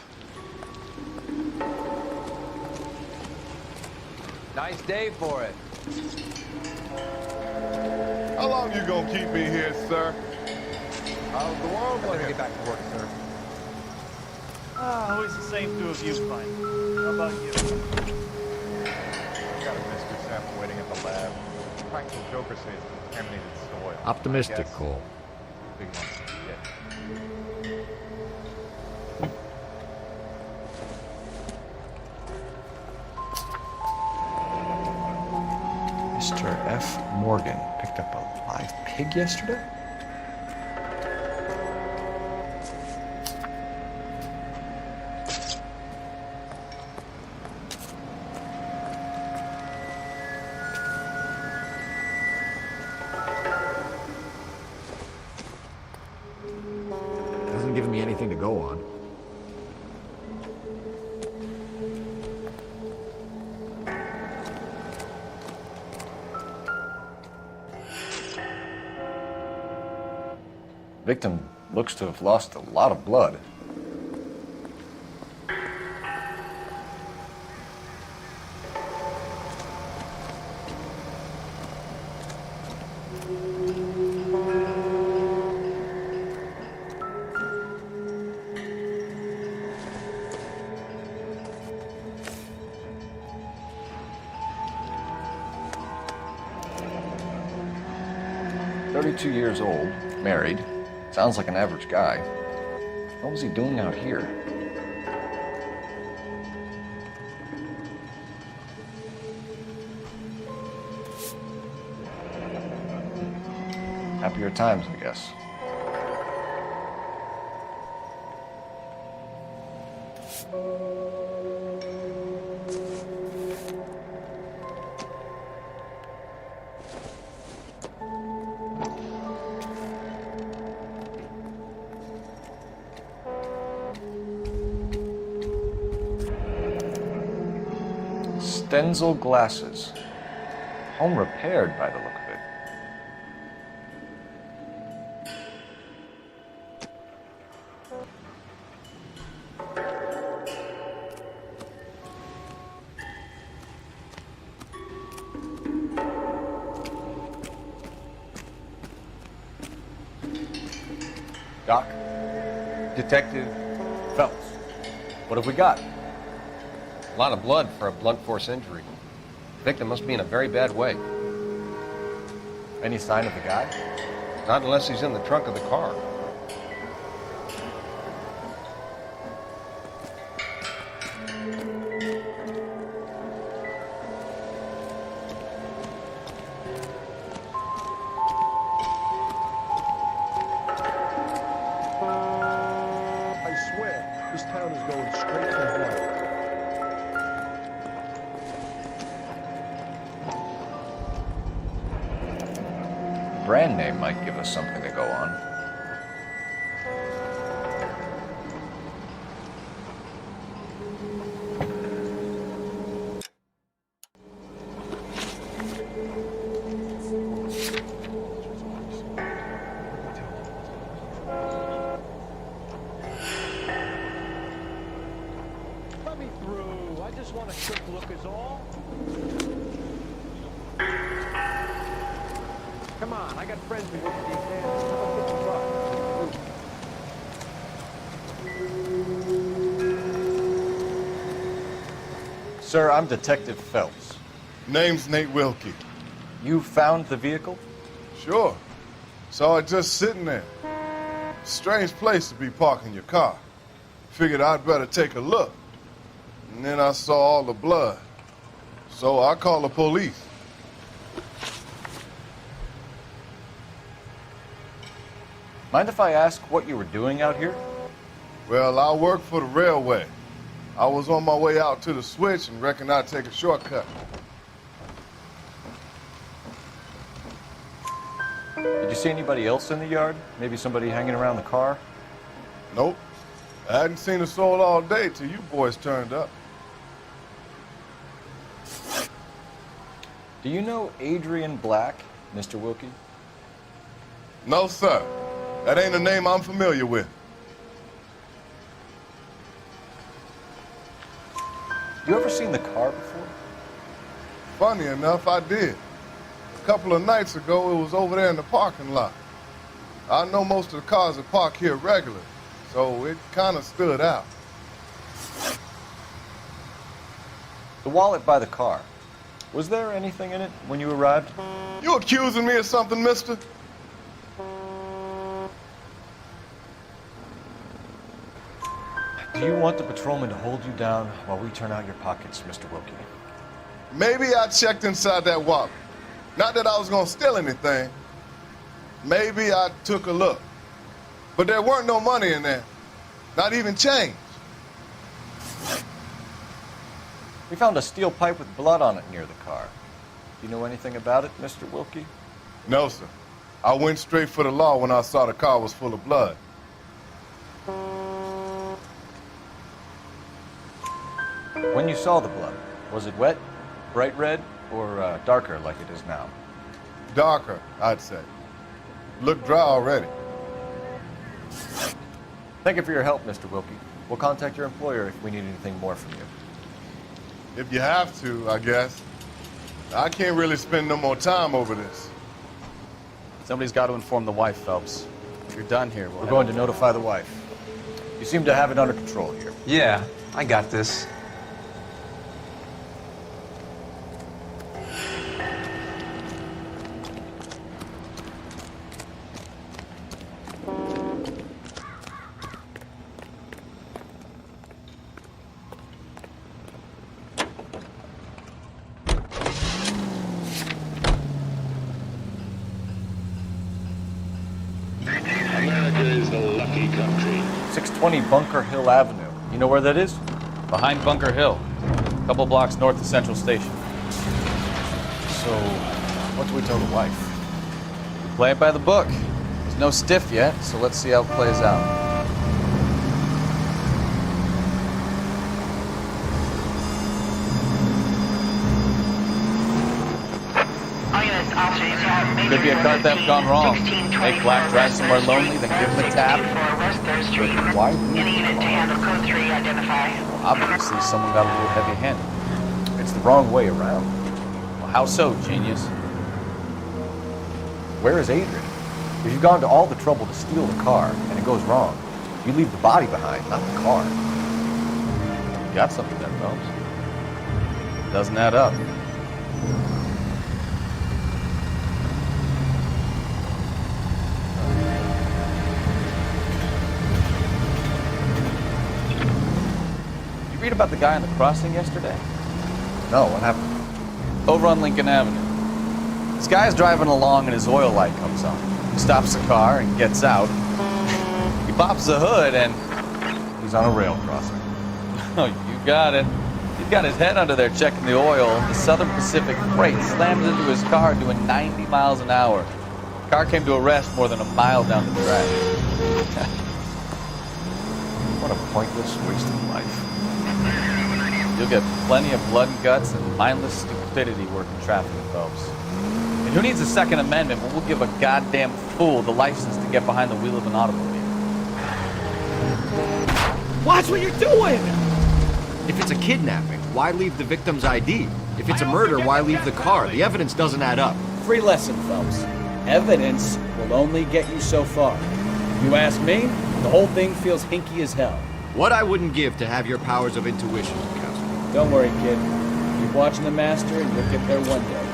Nice day for it. How long you gonna keep me here, sir? How's the world Better get back to work, sir. Always the same two of you, fine. How about you? Got a mystery sample waiting at the lab. Practical Joker says it's contaminated soil. Optimistic, Yes. Cole. Big one. Yeah. Mr. F. Morgan picked up a live pig yesterday? Hasn't given me anything to go on. Victim looks to have lost a lot of blood. "32 years old, married. Sounds like an average guy. What was he doing out here?" Happier times, I guess. Stenzel glasses. Home repaired by the look of it. Doc? Detective Phelps. What have we got? A lot of blood for a blunt force injury. The victim must be in a very bad way. Any sign of the guy? Not unless he's in the trunk of the car. I swear, this town is going straight to hell. Brand name might give us something to go on. Let me through. I just want a quick look is all. Come on, I got friends who work at these dams. Sir, I'm Detective Phelps. Name's Nate Wilkie. You found the vehicle? Sure. Saw it just sitting there. Strange place to be parking your car. Figured I'd better take a look. And then I saw all the blood. So I called the police. Mind if I ask what you were doing out here? Well, I work for the railway. I was on my way out to the switch and reckon I'd take a shortcut. Did you see anybody else in the yard? Maybe somebody hanging around the car? Nope. I hadn't seen a soul all day till you boys turned up. Do you know Adrian Black, Mr. Wilkie? No, sir. That ain't a name I'm familiar with. You ever seen the car before? Funny enough, I did. A couple of nights ago, it was over there in the parking lot. I know most of the cars that park here regularly, so it kind of stood out. The wallet by the car. Was there anything in it when you arrived? You accusing me of something, mister? Do you want the patrolman to hold you down while we turn out your pockets, Mr. Wilkie? Maybe I checked inside that wallet. Not that I was gonna steal anything. Maybe I took a look. But there weren't no money in there. Not even change. We found a steel pipe with blood on it near the car. Do you know anything about it, Mr. Wilkie? No, sir. I went straight for the law when I saw the car was full of blood. When you saw the blood, was it wet, bright red, or darker like it is now? Darker, I'd say. Looked dry already. Thank you for your help, Mr. Wilkie. We'll contact your employer if we need anything more from you. If you have to, I guess. I can't really spend no more time over this. Somebody's got to inform the wife, Phelps. If you're done here, we're going to notify the wife. You seem to have it under control here. Yeah, I got this. America is a lucky country. 620 Bunker Hill Avenue. You know where that is? Behind Bunker Hill, a couple blocks north of Central Station. So, what do we tell the wife? We play it by the book. There's no stiff yet, so let's see how it plays out. Could be a car theft gone wrong. Make Black drive somewhere lonely, then give him a tap. But why? Well, obviously, someone got a little heavy-handed. It's the wrong way around. Well, how so, genius? Where is Adrian? If you've gone to all the trouble to steal the car, and it goes wrong, you leave the body behind, not the car. You got something there, Phelps. Doesn't add up. Read about the guy on the crossing yesterday? No, what happened? Over on Lincoln Avenue. This guy's driving along and his oil light comes on. He stops the car and gets out. He pops the hood and... he's on a rail crossing. Oh, you got it. He's got his head under there checking the oil. The Southern Pacific Freight slams into his car doing 90 miles an hour. The car came to a rest more than a mile down the track. What a pointless waste of life. You'll get plenty of blood and guts and mindless stupidity working traffic, Phelps. And who needs a Second Amendment when we'll give a goddamn fool the license to get behind the wheel of an automobile? Watch what you're doing! If it's a kidnapping, why leave the victim's ID? If it's a murder, why leave the car? The evidence doesn't add up. Free lesson, Phelps. Evidence will only get you so far. If you ask me, the whole thing feels hinky as hell. What I wouldn't give to have your powers of intuition, Counselor. Don't worry, kid. Keep watching the master and you'll get there one day.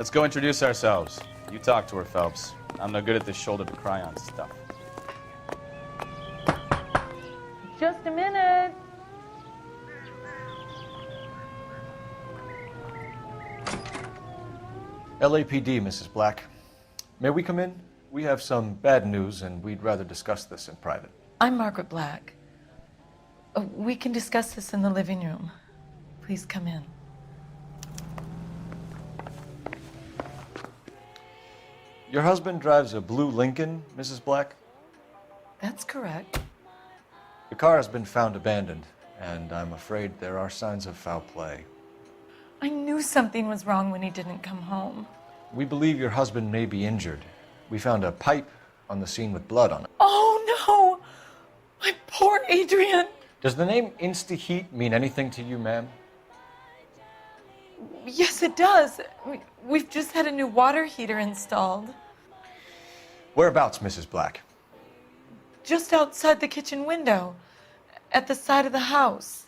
Let's go introduce ourselves. You talk to her, Phelps. I'm no good at this shoulder to cry on stuff. Just a minute. LAPD, Mrs. Black. May we come in? We have some bad news, and we'd rather discuss this in private. I'm Margaret Black. We can discuss this in the living room. Please come in. Your husband drives a blue Lincoln, Mrs. Black? That's correct. The car has been found abandoned, and I'm afraid there are signs of foul play. I knew something was wrong when he didn't come home. We believe your husband may be injured. We found a pipe on the scene with blood on it. Oh, no! My poor Adrian! Does the name Insta-Heat mean anything to you, ma'am? Yes, it does. We've just had a new water heater installed. Whereabouts, Mrs. Black? Just outside the kitchen window, at the side of the house.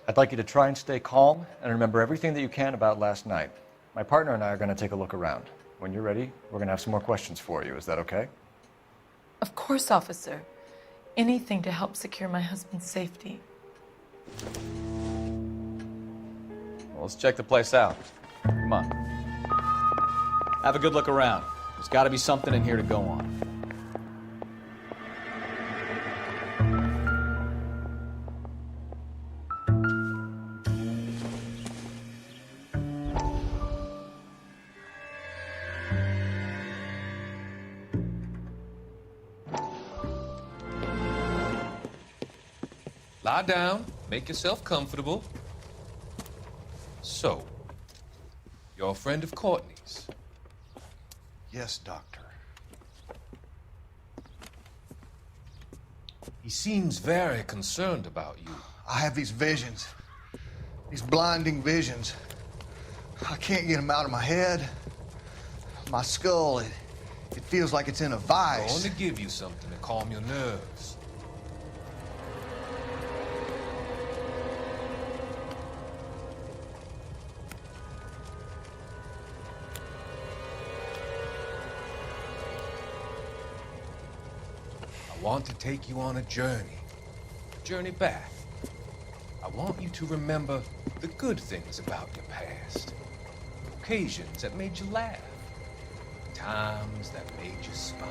I'd like you to try and stay calm and remember everything that you can about last night. My partner and I are going to take a look around. When you're ready, we're going to have some more questions for you. Is that okay? Of course, officer. Anything to help secure my husband's safety. Well, let's check the place out. Come on. Have a good look around. There's got to be something in here to go on. Lie down, make yourself comfortable. So, you're a friend of Courtney's? Yes, Doctor. He seems very concerned about you. I have these visions, these blinding visions. I can't get them out of my head. My skull, it feels like it's in a vice. I'm going to give you something to calm your nerves. I want to take you on a journey back. I want you to remember the good things about your past, occasions that made you laugh, times that made you smile.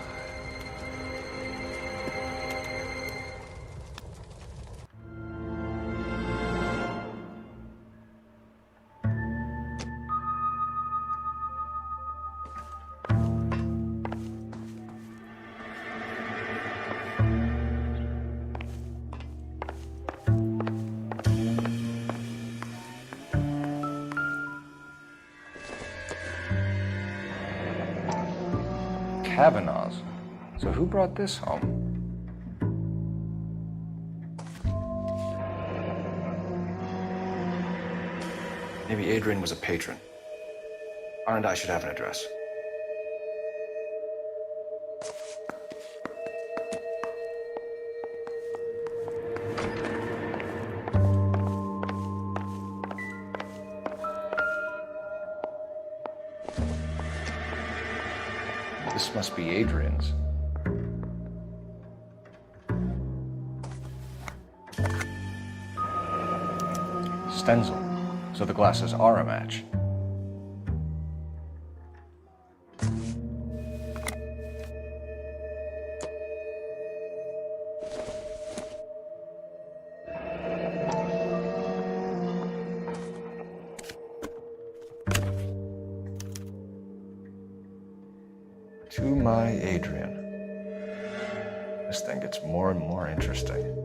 Kavanaugh's. So who brought this home? Maybe Adrian was a patron. R&I should have an address. This must be Adrian's. Stencil, so the glasses are a match. To my Adrian. This thing gets more and more interesting.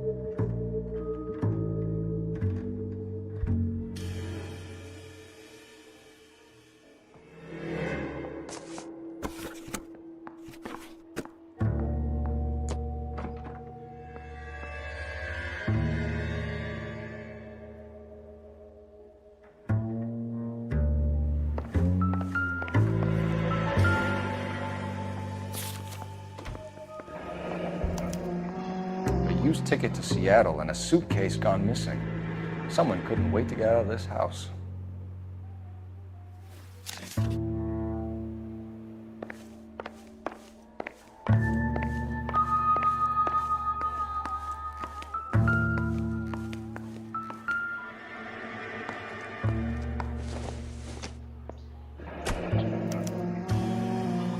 Used ticket to Seattle and a suitcase gone missing. Someone couldn't wait to get out of this house.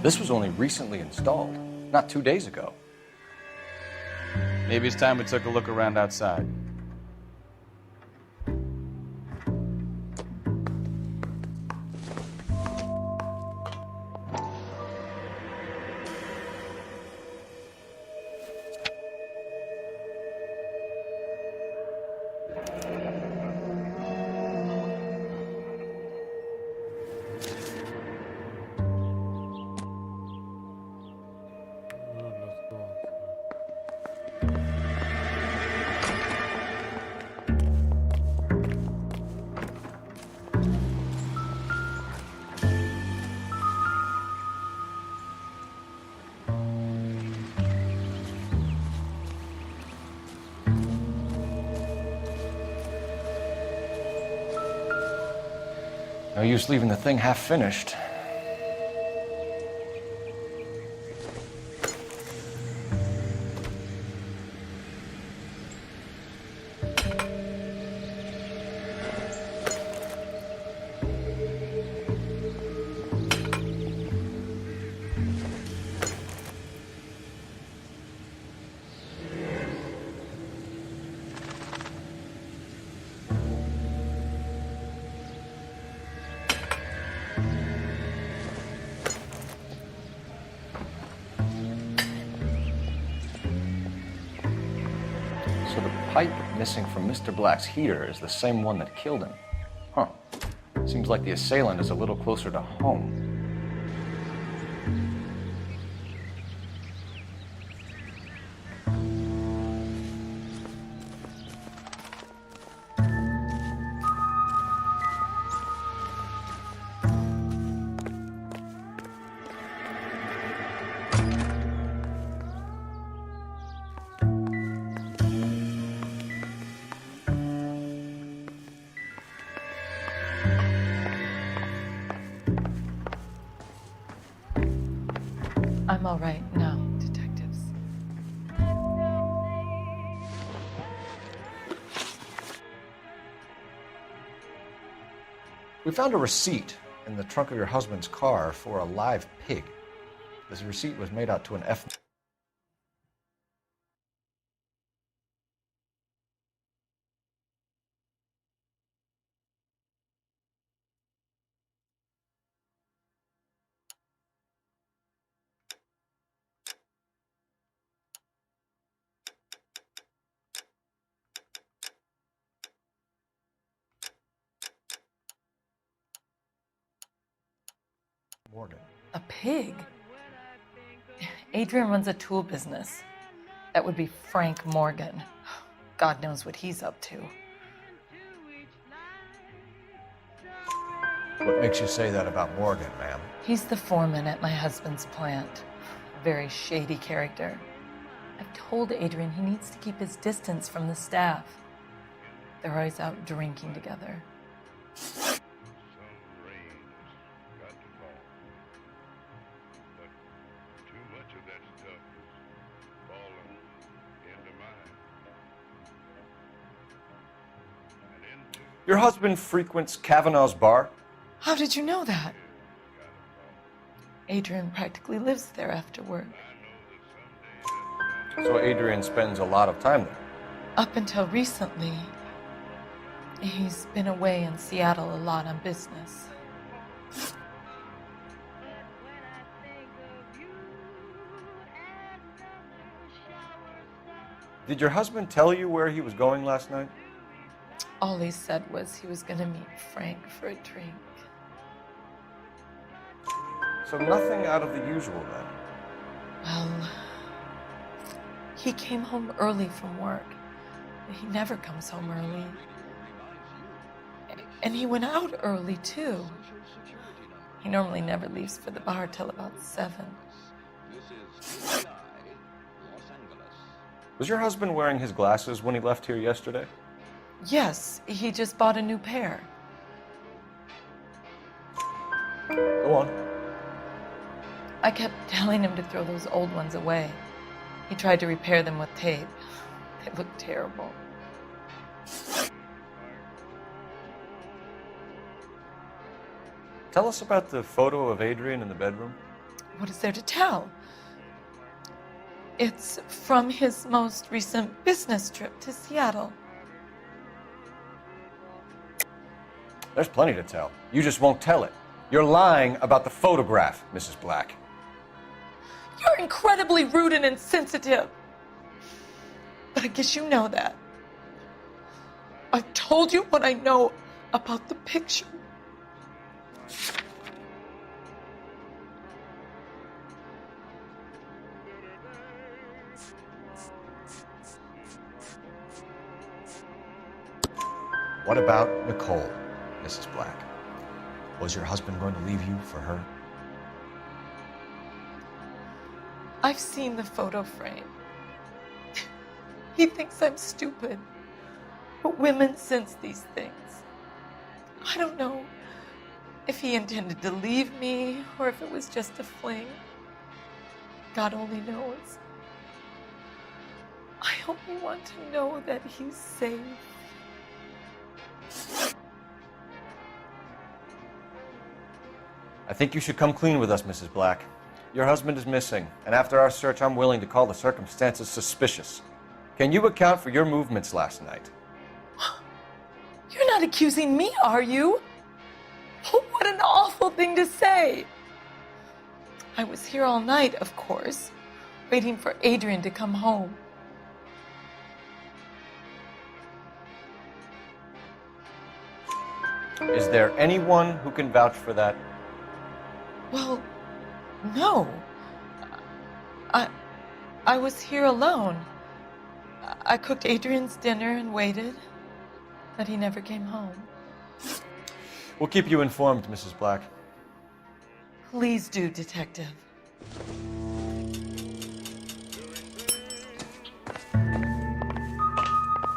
This was only recently installed, not 2 days ago. Maybe it's time we took a look around outside. No use leaving the thing half finished. So the pipe missing from Mr. Black's heater is the same one that killed him. Huh. Seems like the assailant is a little closer to home. I'm all right now, detectives. We found a receipt in the trunk of your husband's car for a live pig. This receipt was made out to an F. Morgan. A pig? Adrian runs a tool business. That would be Frank Morgan. God knows what he's up to. What makes you say that about Morgan, ma'am? He's the foreman at my husband's plant. A very shady character. I've told Adrian he needs to keep his distance from the staff. They're always out drinking together. Your husband frequents Kavanaugh's bar? How did you know that? Adrian practically lives there after work. So Adrian spends a lot of time there? Up until recently, he's been away in Seattle a lot on business. Did your husband tell you where he was going last night? All he said was he was going to meet Frank for a drink. So nothing out of the usual then? Well, he came home early from work. He never comes home early. And he went out early, too. He normally never leaves for the bar till about 7. Was your husband wearing his glasses when he left here yesterday? Yes, he just bought a new pair. Go on. I kept telling him to throw those old ones away. He tried to repair them with tape. They looked terrible. Tell us about the photo of Adrian in the bedroom. What is there to tell? It's from his most recent business trip to Seattle. There's plenty to tell. You just won't tell it. You're lying about the photograph, Mrs. Black. You're incredibly rude and insensitive. But I guess you know that. I've told you what I know about the picture. What about Nicole, Mrs. Black? Was your husband going to leave you for her? I've seen the photo frame. He thinks I'm stupid. But women sense these things. I don't know if he intended to leave me or if it was just a fling. God only knows. I only want to know that he's safe. I think you should come clean with us, Mrs. Black. Your husband is missing, and after our search, I'm willing to call the circumstances suspicious. Can you account for your movements last night? You're not accusing me, are you? Oh, what an awful thing to say. I was here all night, of course, waiting for Adrian to come home. Is there anyone who can vouch for that? Well, no. I was here alone. I cooked Adrian's dinner and waited, but he never came home. We'll keep you informed, Mrs. Black. Please do, Detective.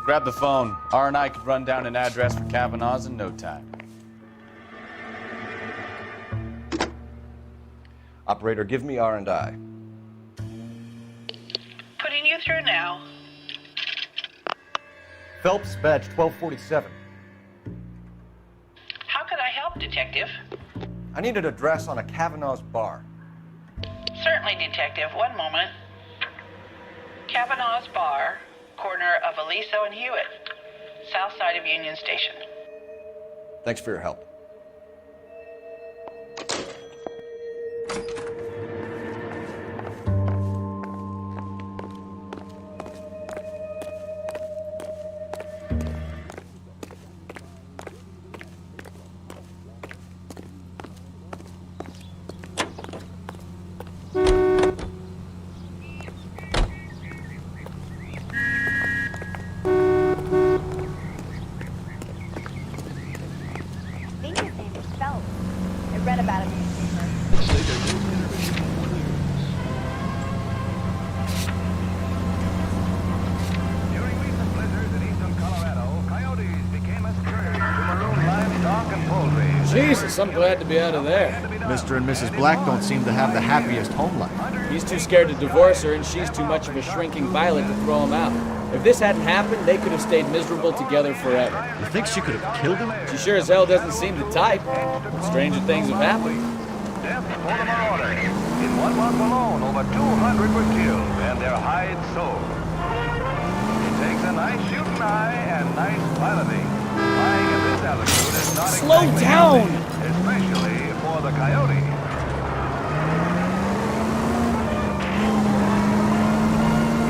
Grab the phone. R&I could run down an address for Kavanaugh's in no time. Operator, give me R&I. Putting you through now. Phelps, badge 1247. How could I help, Detective? I need an address on a Kavanaugh's bar. Certainly, Detective. One moment. Kavanaugh's Bar, corner of Aliso and Hewitt, south side of Union Station. Thanks for your help. Jesus, I'm glad to be out of there. Mr. and Mrs. Black don't seem to have the happiest home life. He's too scared to divorce her, and she's too much of a shrinking violet to throw him out. If this hadn't happened, they could have stayed miserable together forever. You think she could have killed him? She sure as hell doesn't seem the type. Stranger things have happened. Deaths for them are ordered. In 1 month alone, over 200 were killed and their hides sold. It takes a nice shooting eye and nice piloting. Flying at this altitude is not Slow exactly down! easy, especially for the coyote.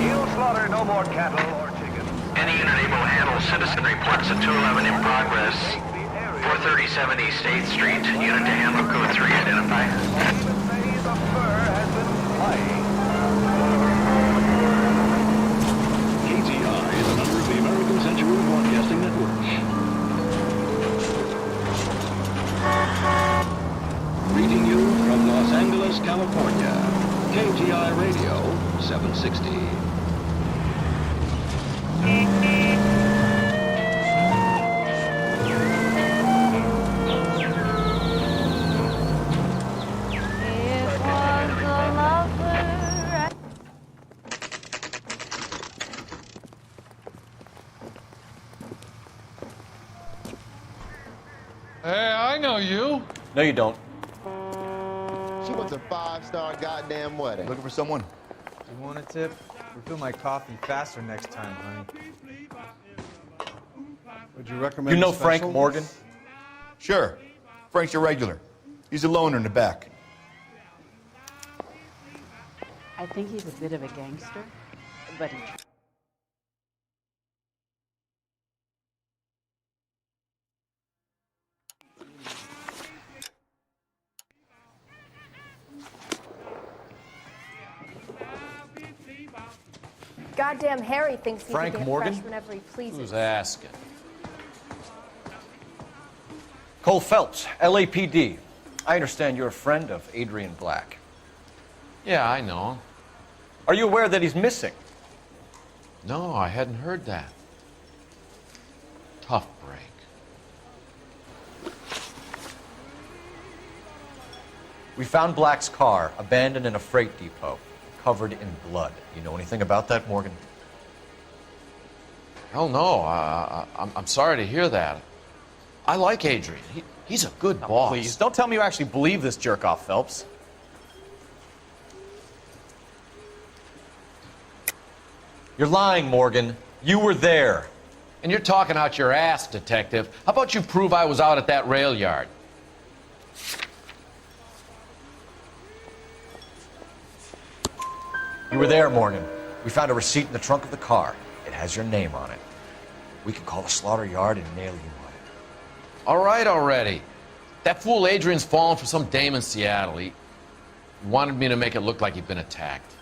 He'll slaughter no more cattle or chickens. Any unit able to handle citizen reports at 211 in progress. 437 East 8th Street. Unit to handle code 3 identified. KTI is a member of the American Century Broadcasting Network. Greeting you from Los Angeles, California. KTI Radio 760. Hey, I know you. No, you don't. She was a 5-star goddamn wedding. Looking for someone? You want a tip? Refill my coffee faster next time, honey. Would you recommend You know a Frank special? Morgan? Sure. Frank's a regular. He's a loner in the back. I think he's a bit of a gangster, but he... Goddamn Harry thinks he Frank can get Morgan? fresh whenever he pleases. Who's asking? Cole Phelps, LAPD. I understand you're a friend of Adrian Black. Yeah, I know him. Are you aware that he's missing? No, I hadn't heard that. Tough break. We found Black's car abandoned in a freight depot, covered in blood. You know anything about that, Morgan? Hell no. I'm sorry to hear that. I like Adrian. He's a good boss. Please, don't tell me you actually believe this jerk-off, Phelps. You're lying, Morgan. You were there. And you're talking out your ass, detective. How about you prove I was out at that rail yard? You were there, Morgan. We found a receipt in the trunk of the car. It has your name on it. We can call the slaughter yard and nail you on it. All right already. That fool Adrian's fallen for some dame in Seattle. He wanted me to make it look like he'd been attacked.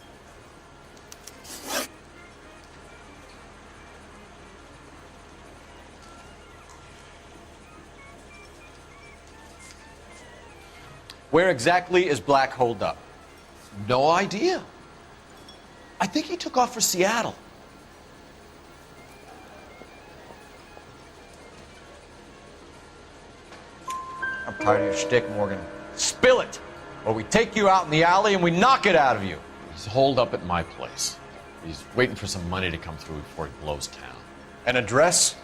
Where exactly is Black holed up? No idea. I think he took off for Seattle. I'm tired of your shtick, Morgan. Spill it, or we take you out in the alley and we knock it out of you. He's holed up at my place. He's waiting for some money to come through before he blows town. An address?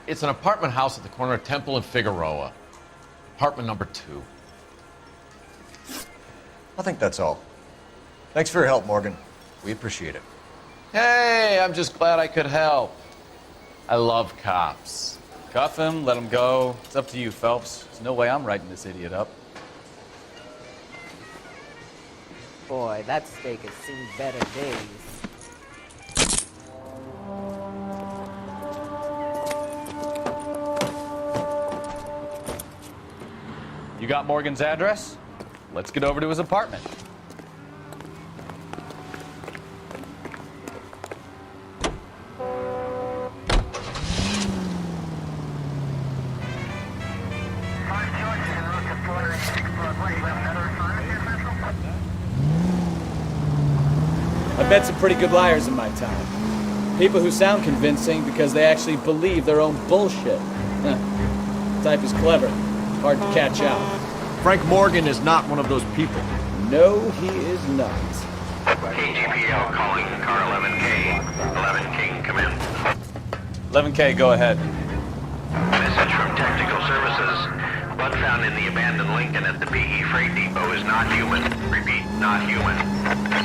It's an apartment house at the corner of Temple and Figueroa. Apartment number 2. I think that's all. Thanks for your help, Morgan. We appreciate it. Hey, I'm just glad I could help. I love cops. Cuff him, let him go. It's up to you, Phelps. There's no way I'm writing this idiot up. Boy, that steak has seen better days. You got Morgan's address? Let's get over to his apartment. I've met some pretty good liars in my time. People who sound convincing because they actually believe their own bullshit. Type is clever, hard to catch out. Frank Morgan is not one of those people. No, he is not. KGPL calling car 11K. 11K, come in. 11K, go ahead. Message from Technical Services. Blood found in the abandoned Lincoln at the PE Freight Depot is not human. Repeat, not human.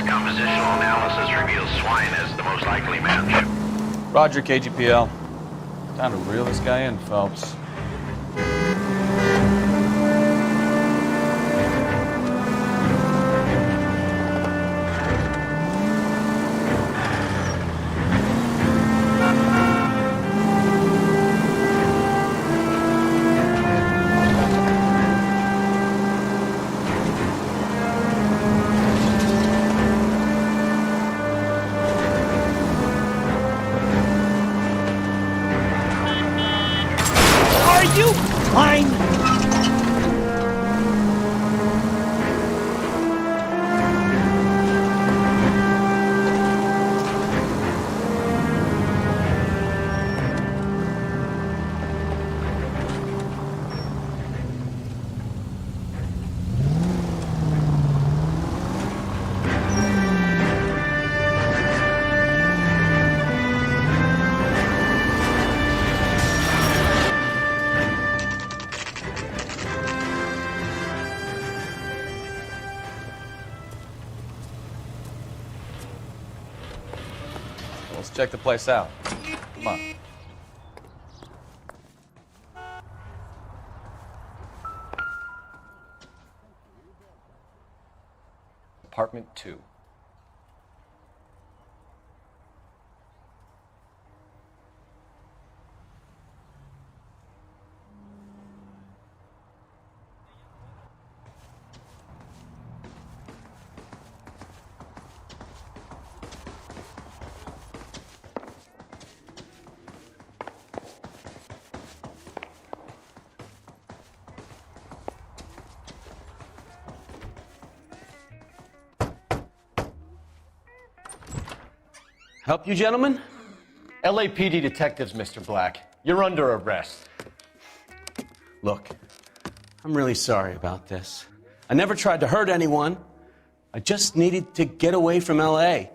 Compositional analysis reveals swine as the most likely match. Roger, KGPL. Time to reel this guy in, Phelps. You fine? check the place out. Come on. Apartment 2. Help you, gentlemen? LAPD detectives, Mr. Black. You're under arrest. Look, I'm really sorry about this. I never tried to hurt anyone. I just needed to get away from LA. I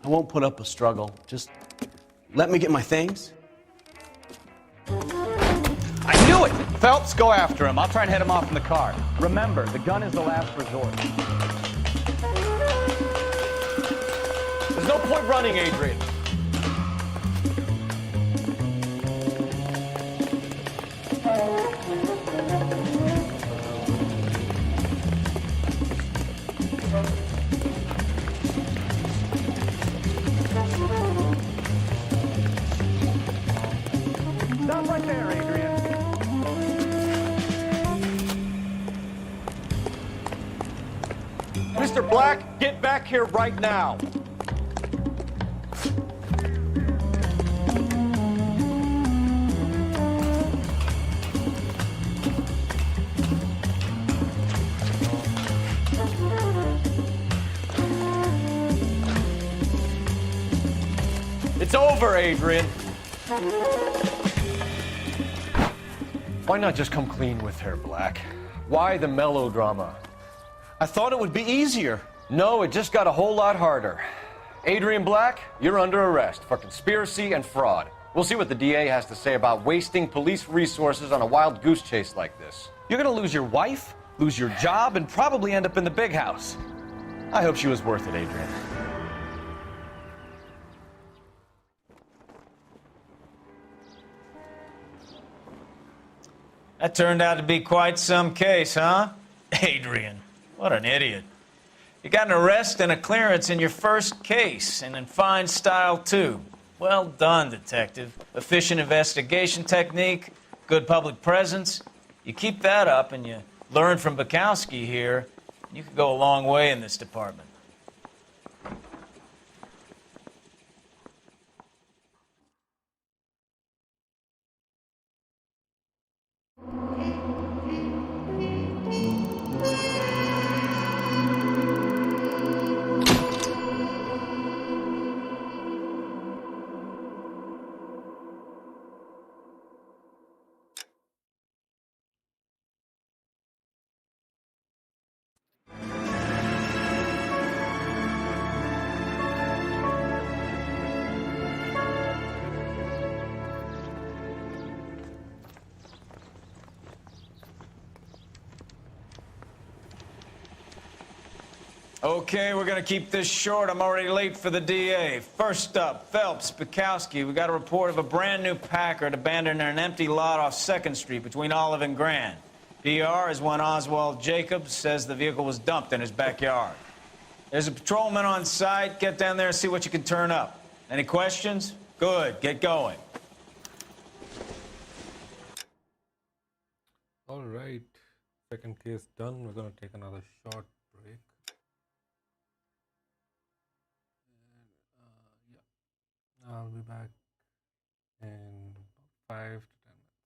won't put up a struggle. Just let me get my things. I knew it! Phelps, go after him. I'll try and head him off in the car. Remember, the gun is the last resort. There's no point running, Adrian. Stop right there, Adrian. Mr. Black, get back here right now. It's over, Adrian. Why not just come clean with her, Black? Why the melodrama? I thought it would be easier. No, it just got a whole lot harder. Adrian Black, you're under arrest for conspiracy and fraud. We'll see what the DA has to say about wasting police resources on a wild goose chase like this. You're gonna lose your wife, lose your job, and probably end up in the big house. I hope she was worth it, Adrian. That turned out to be quite some case, huh? Adrian, what an idiot. You got an arrest and a clearance in your first case, and in fine style, too. Well done, detective. Efficient investigation technique, good public presence. You keep that up and you learn from Bukowski here, you could go a long way in this department. Okay, we're gonna keep this short. I'm already late for the DA. First up, Phelps, Bukowski. We got a report of a brand new Packard abandoned in an empty lot off 2nd Street between Olive and Grand. PR is one Oswald Jacobs says the vehicle was dumped in his backyard. There's a patrolman on site. Get down there and see what you can turn up. Any questions? Good, get going. All right, second case done. We're gonna take another short break. I'll be back in 5 to 10 minutes.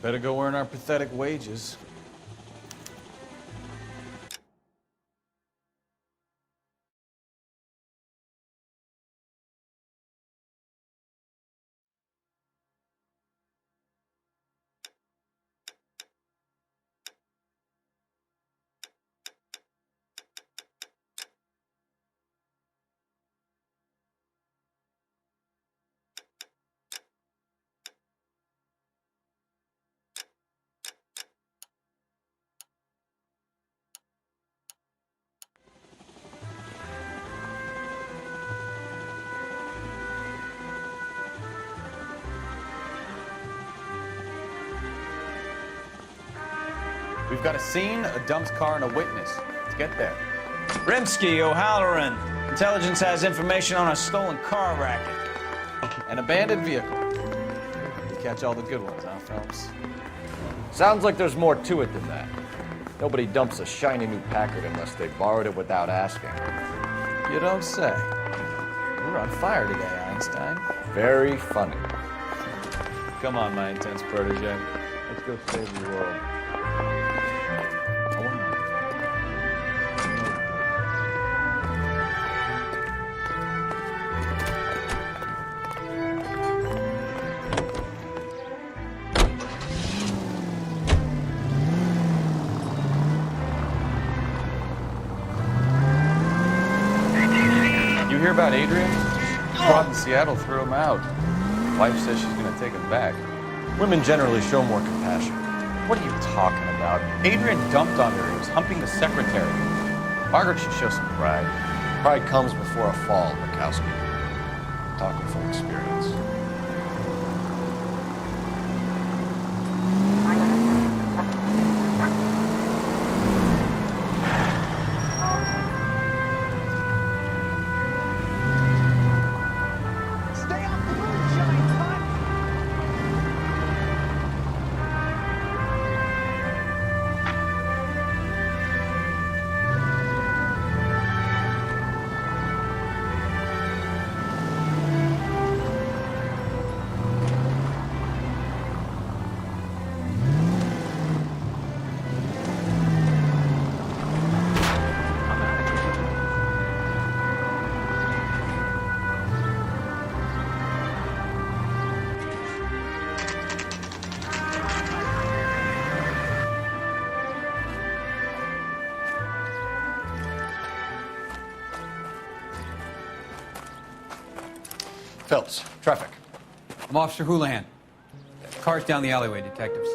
Better go earn our pathetic wages. We've got a scene, a dumped car, and a witness. Let's get there. Rimsky, O'Halloran. Intelligence has information on a stolen car racket. An abandoned vehicle. You catch all the good ones, huh, Phelps? Sounds like there's more to it than that. Nobody dumps a shiny new Packard unless they borrowed it without asking. You don't say. You're on fire today, Einstein. Very funny. Come on, my intense protege. Let's go save the world. You hear about Adrian? Fraud in Seattle threw him out. Wife says she's gonna take him back. Women generally show more compassion. What are you talking about? Adrian dumped on her. He was humping the secretary. Margaret should show some pride. Pride comes before a fall, Bukowski. Talking from experience. Phelps, traffic. I'm Officer Houlihan. Car's down the alleyway, detectives.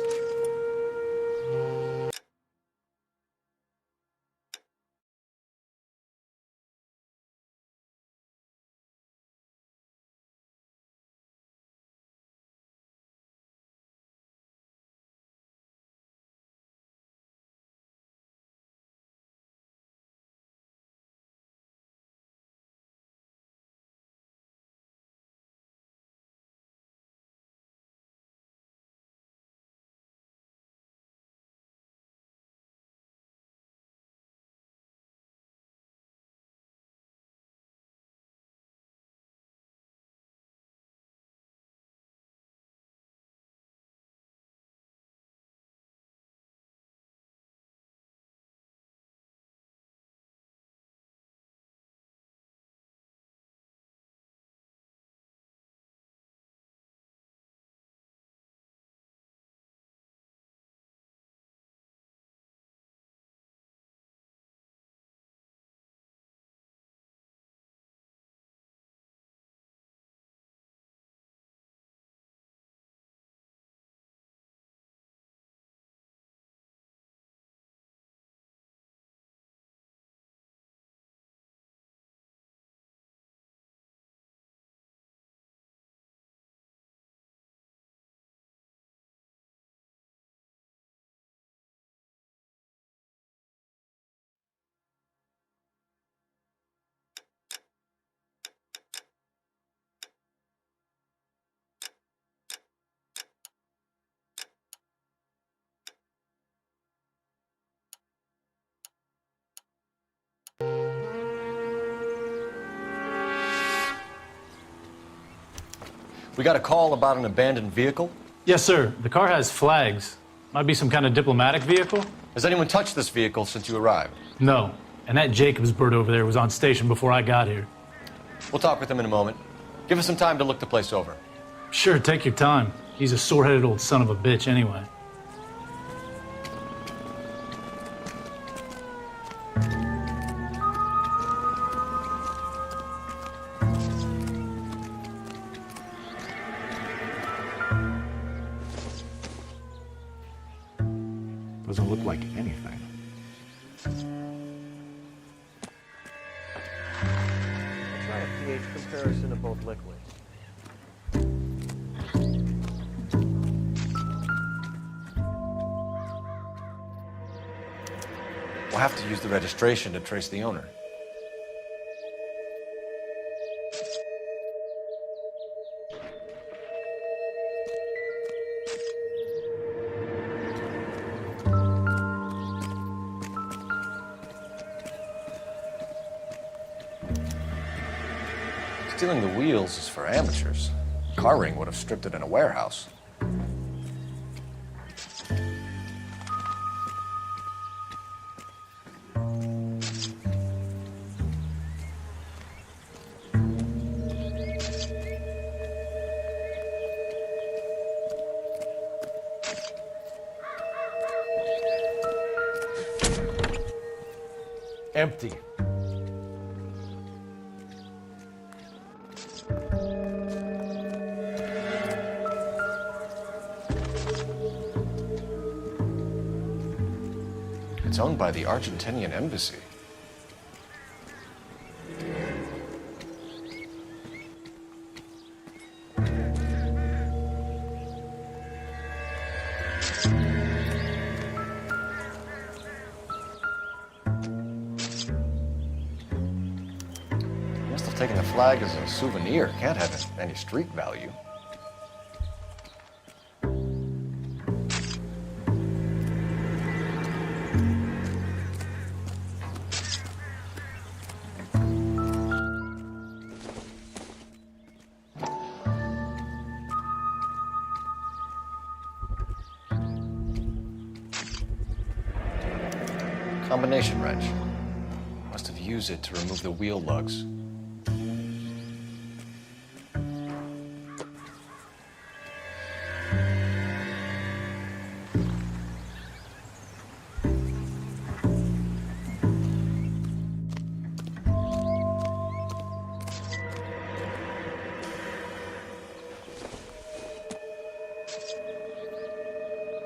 We got a call about an abandoned vehicle. Yes, sir. The car has flags. Might be some kind of diplomatic vehicle. Has anyone touched this vehicle since you arrived? No. And that Jacobs bird over there was on station before I got here. We'll talk with him in a moment. Give us some time to look the place over. Sure, take your time. He's a sore-headed old son of a bitch anyway. Doesn't look like anything. Try a pH comparison of both liquids. We'll have to use the registration to trace the owner. Stealing the wheels is for amateurs. Car ring would have stripped it in a warehouse. Empty. It's owned by the Argentinian embassy. Must have taken the flag as a souvenir. Can't have any street value. Combination wrench. Must have used it to remove the wheel lugs.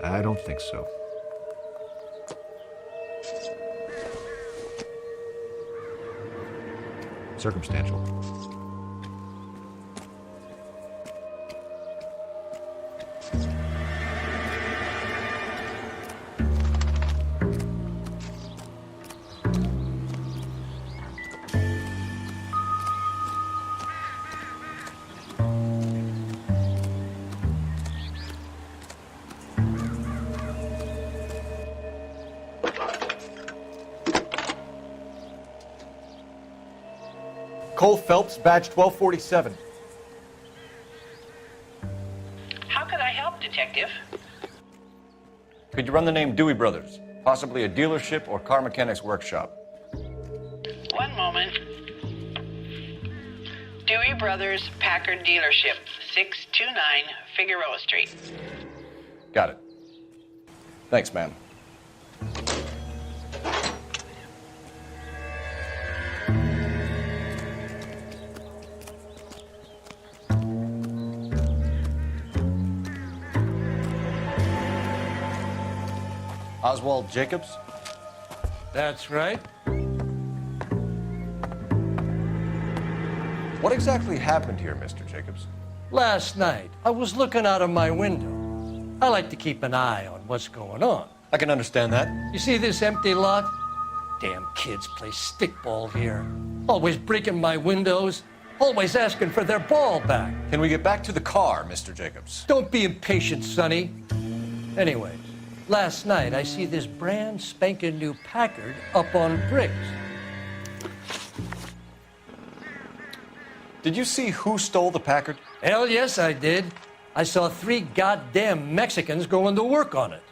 I don't think so. Circumstantial. Cole Phelps, badge 1247. How could I help, Detective? Could you run the name Dewey Brothers? Possibly a dealership or car mechanic's workshop. One moment. Dewey Brothers Packard Dealership, 629 Figueroa Street. Got it. Thanks, ma'am. Oswald Jacobs? That's right. What exactly happened here, Mr. Jacobs? Last night, I was looking out of my window. I like to keep an eye on what's going on. I can understand that. You see this empty lot? Damn kids play stickball here. Always breaking my windows. Always asking for their ball back. Can we get back to the car, Mr. Jacobs? Don't be impatient, Sonny. Anyway, last night I see this brand spanking new Packard up on bricks. Did you see who stole the Packard? Hell yes, I did. I saw 3 goddamn Mexicans going to work on it.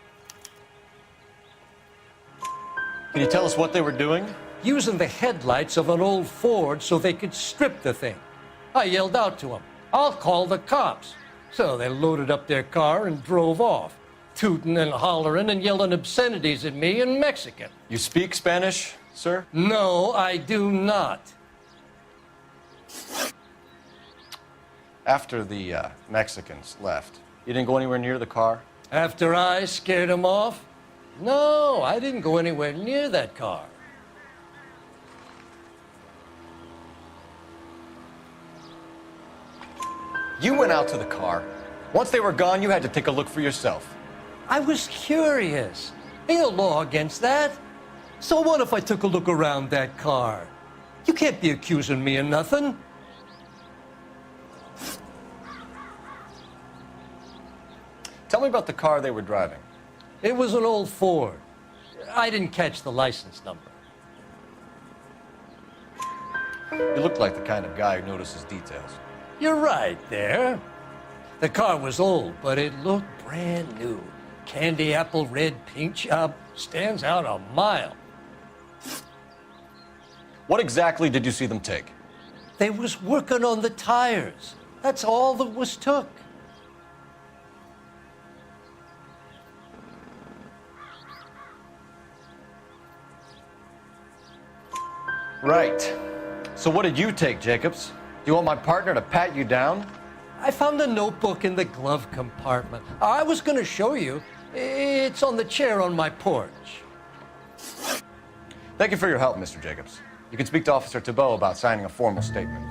Can you tell us what they were doing? Using the headlights of an old Ford so they could strip the thing. I yelled out to them, "I'll call the cops." So they loaded up their car and drove off, tooting and hollering and yelling obscenities at me in Mexican. You speak Spanish, sir? No, I do not. After the Mexicans left, you didn't go anywhere near the car? After I scared them off? No, I didn't go anywhere near that car. You went out to the car. Once they were gone, you had to take a look for yourself. I was curious. Ain't no law against that. So what if I took a look around that car? You can't be accusing me of nothing. Tell me about the car they were driving. It was an old Ford. I didn't catch the license number. You look like the kind of guy who notices details. You're right there. The car was old, but it looked brand new. Candy apple red paint job stands out a mile. What exactly did you see them take? They was working on the tires. That's all that was took. Right. So what did you take, Jacobs? Do you want my partner to pat you down? I found a notebook in the glove compartment. I was going to show you. It's on the chair on my porch. Thank you for your help, Mr. Jacobs. You can speak to Officer Thibault about signing a formal statement.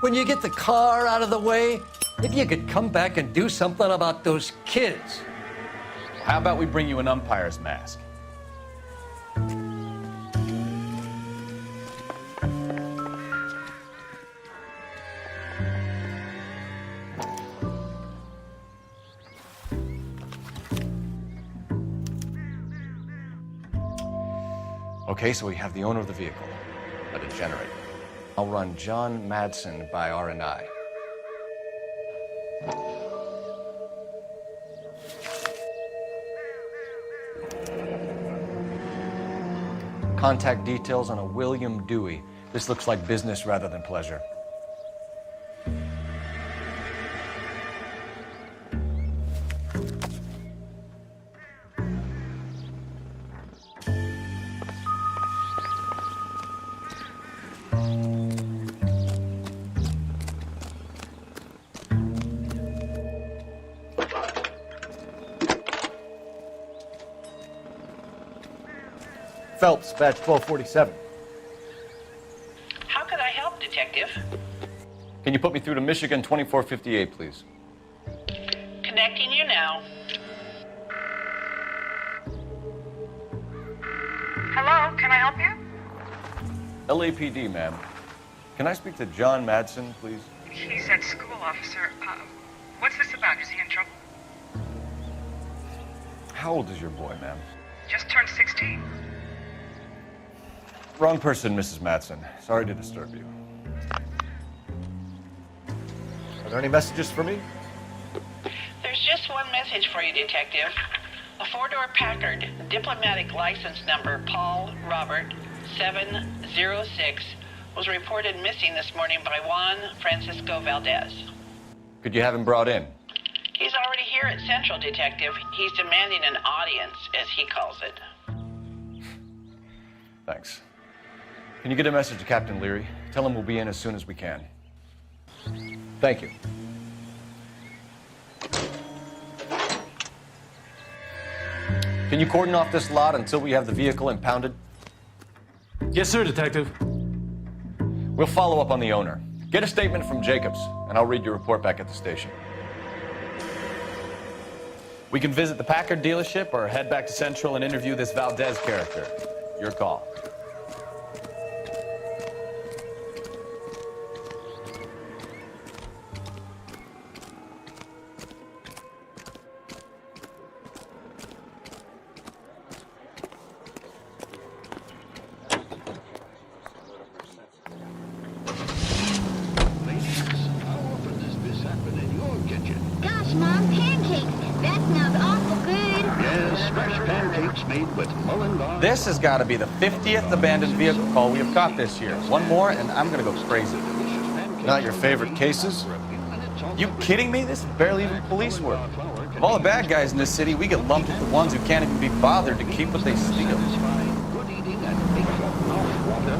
When you get the car out of the way, if you could come back and do something about those kids. How about we bring you an umpire's mask? Okay, so we have the owner of the vehicle. Let it generate. I'll run John Madsen by R&I. Contact details on a William Dewey. This looks like business rather than pleasure. Phelps, badge 1247. How could I help, Detective? Can you put me through to Michigan 2458, please? Connecting you now. Hello, can I help you? LAPD, ma'am. Can I speak to John Madsen, please? He's at school, officer. What's this about? Is he in trouble? How old is your boy, ma'am? Just turned 16. Wrong person, Mrs. Madsen. Sorry to disturb you. Are there any messages for me? There's just one message for you, Detective. A 4-door Packard, diplomatic license number Paul Robert 706, was reported missing this morning by Juan Francisco Valdez. Could you have him brought in? He's already here at Central, Detective. He's demanding an audience, as he calls it. Thanks. Can you get a message to Captain Leary? Tell him we'll be in as soon as we can. Thank you. Can you cordon off this lot until we have the vehicle impounded? Yes, sir, Detective. We'll follow up on the owner. Get a statement from Jacobs, and I'll read your report back at the station. We can visit the Packard dealership or head back to Central and interview this Valdez character. Your call. How often does this happen in your kitchen? made with Mullingar. This has got to be the 50th abandoned vehicle call we have caught this year. One more, and I'm going to go crazy. Not your favorite cases? You kidding me? This is barely even police work. Of all the bad guys in this city, we get lumped with the ones who can't even be bothered to keep what they steal. Good eating and makes your mouth water.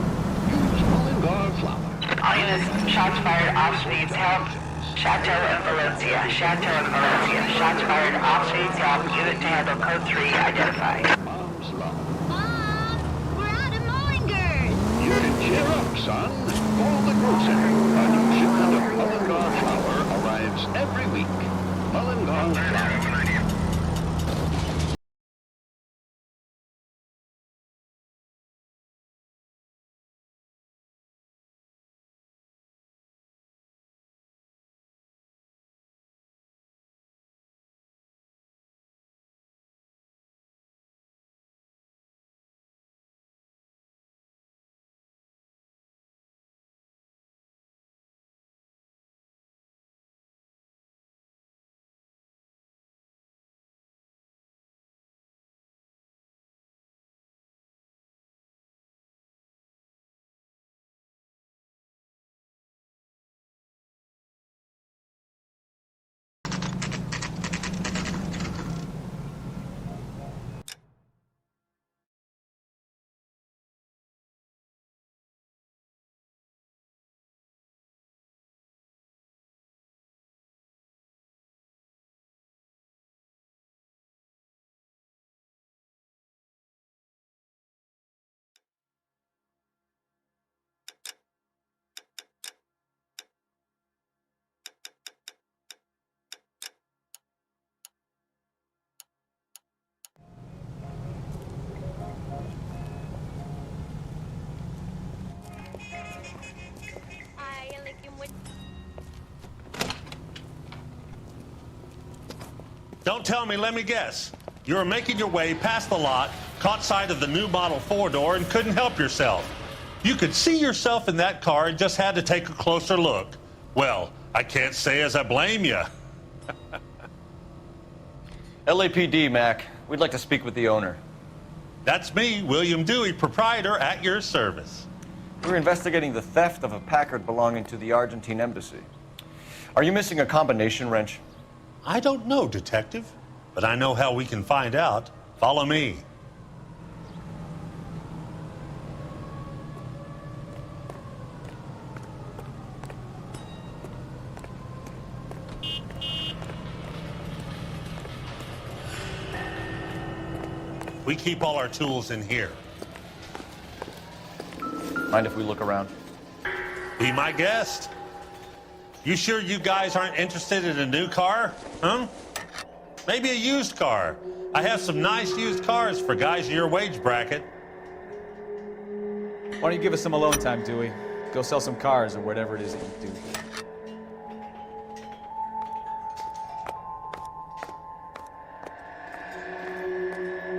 Use Mullingar flour. All units, shots fired off speeds, help. Chateau and Valencia, Chateau and Valencia. Shots fired off speeds, help. Unit to handle code 3 identified. Mom's love. We're out of Mullingers. You can cheer up, son. Call the Grow Center. A new shipment of Mullingar flour arrives every week. Mullingar flour. Don't tell me, let me guess. You were making your way past the lot, caught sight of the new model 4-door, and couldn't help yourself. You could see yourself in that car and just had to take a closer look. Well, I can't say as I blame you. LAPD, Mac. We'd like to speak with the owner. That's me, William Dewey, proprietor, at your service. We're investigating the theft of a Packard belonging to the Argentine embassy. Are you missing a combination wrench? I don't know, Detective, but I know how we can find out. Follow me. We keep all our tools in here. Mind if we look around? Be my guest. You sure you guys aren't interested in a new car? Huh? Maybe a used car. I have some nice used cars for guys in your wage bracket. Why don't you give us some alone time, Dewey? Go sell some cars or whatever it is that you do.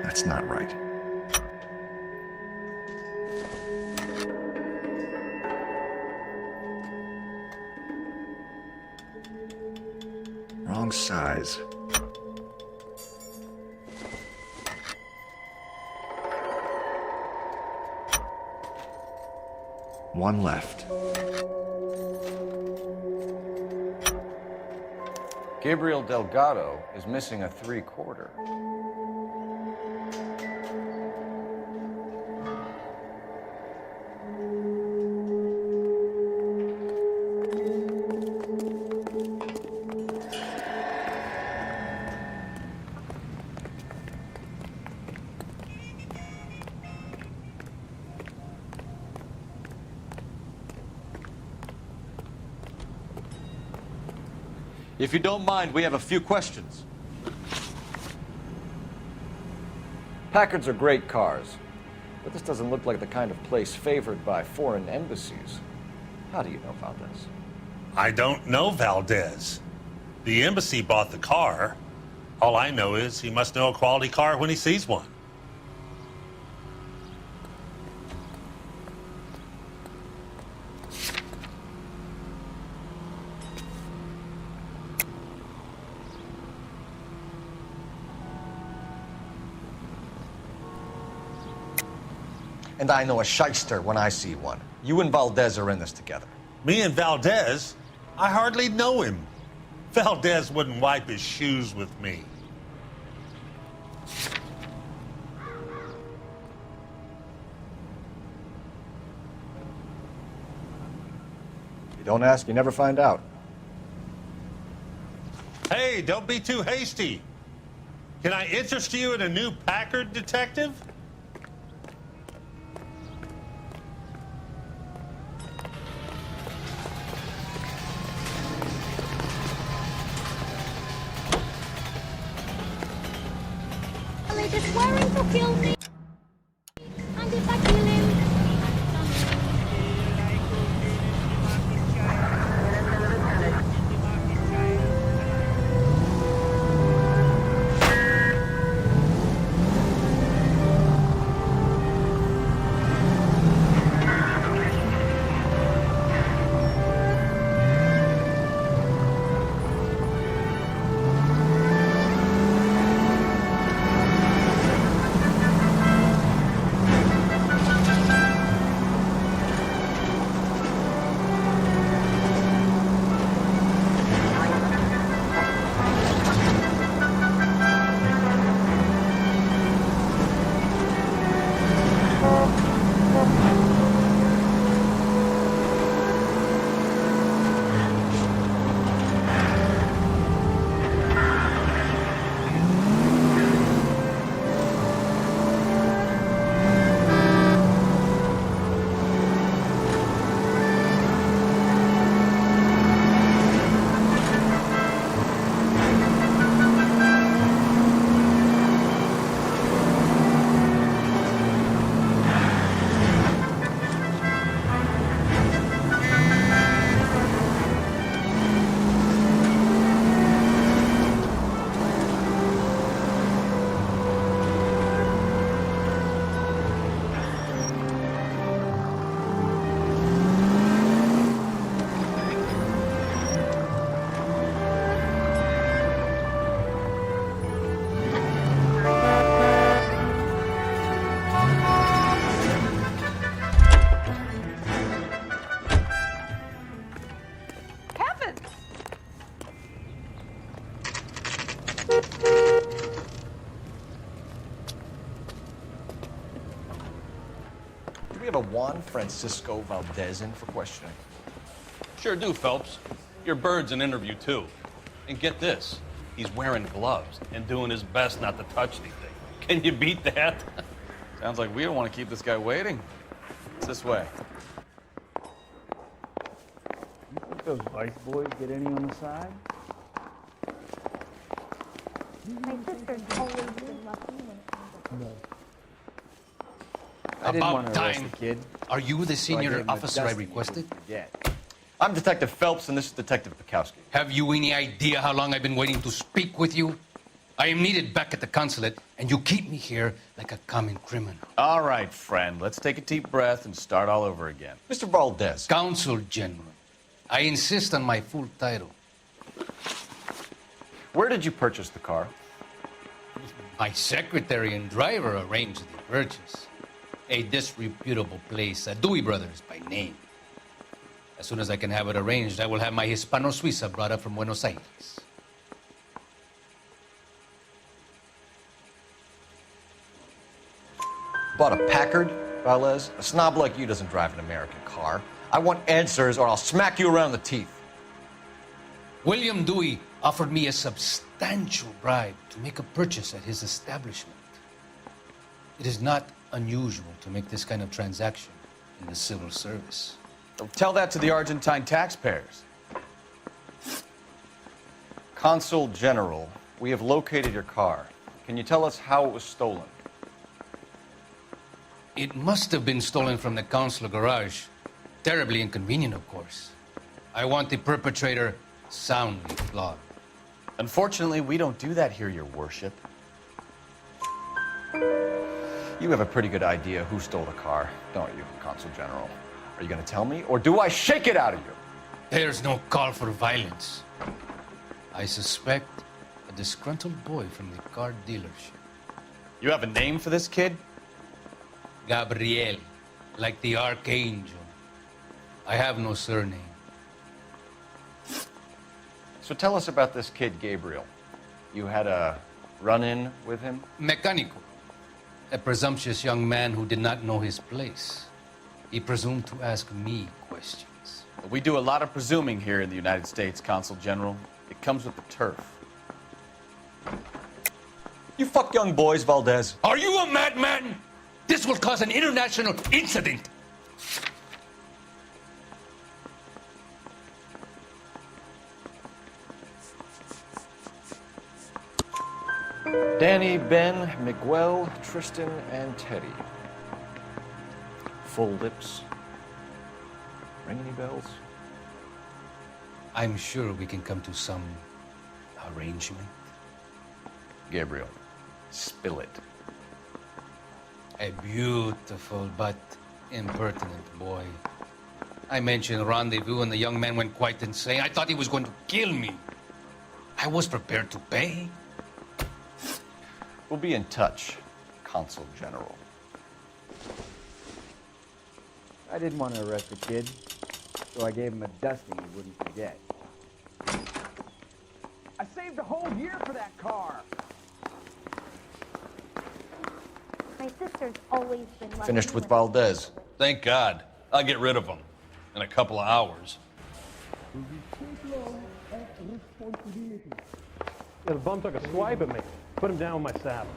That's not right. Wrong size. One left. Gabriel Delgado is missing a 3/4. If you don't mind, we have a few questions. Packards are great cars, but this doesn't look like the kind of place favored by foreign embassies. How do you know Valdez? I don't know Valdez. The embassy bought the car. All I know is he must know a quality car when he sees one. And I know a shyster when I see one. You and Valdez are in this together. Me and Valdez? I hardly know him. Valdez wouldn't wipe his shoes with me. You don't ask, you never find out. Hey, don't be too hasty. Can I interest you in a new Packard, detective? Are they swearing to kill me? And if I kill him? Do we have a Juan Francisco Valdez in for questioning? Sure do, Phelps. Your bird's an interview, too. And get this, he's wearing gloves and doing his best not to touch anything. Can you beat that? Sounds like we don't want to keep this guy waiting. It's this way. You think those vice boys get any on the side? My sister's always been lucky when it comes to I didn't want to arrest time. the kid. Are you the so I gave senior him a officer I dusting he requested? wouldn't forget. I'm Detective Phelps, and this is Detective Bukowski. Have you any idea how long I've been waiting to speak with you? I am needed back at the consulate, and you keep me here like a common criminal. All right, friend. Let's take a deep breath and start all over again. Mr. Valdez. Consul General. I insist on my full title. Where did you purchase the car? My secretary and driver arranged the purchase. A disreputable place, Dewey Brothers by name. As soon as I can have it arranged, I will have my Hispano Suiza brought up from Buenos Aires. Bought a Packard, Valdez? A snob like you doesn't drive an American car. I want answers or I'll smack you around the teeth. William Dewey offered me a substantial bribe to make a purchase at his establishment. It is not unusual to make this kind of transaction in the civil service. Tell that to the Argentine taxpayers. Consul General, we have located your car. Can you tell us how it was stolen? It must have been stolen from the consular garage. Terribly inconvenient, of course. I want the perpetrator soundly flogged. Unfortunately, we don't do that here, Your Worship. You have a pretty good idea who stole the car, don't you, Consul General? Are you going to tell me, or do I shake it out of you? There's no call for violence. I suspect a disgruntled boy from the car dealership. You have a name for this kid? Gabriel, like the archangel. I have no surname. So tell us about this kid, Gabriel. You had a run-in with him? Mecánico. A presumptuous young man who did not know his place. He presumed to ask me questions. We do a lot of presuming here in the United States, Consul General. It comes with the turf. You fuck young boys, Valdez. Are you a madman? This will cause an international incident. Danny, Ben, Miguel, Tristan, and Teddy. Full lips. Ring any bells? I'm sure we can come to some arrangement. Gabriel, spill it. A beautiful but impertinent boy. I mentioned rendezvous and the young man went quite insane. I thought he was going to kill me. I was prepared to pay. We'll be in touch, Consul General. I didn't want to arrest the kid, so I gave him a dusting he wouldn't forget. I saved a whole year for that car. My sister's always been lucky. Finished with Valdez. Thank God. I'll get rid of him in a couple of hours. The bum took a swipe at me. Put him down with my saddle.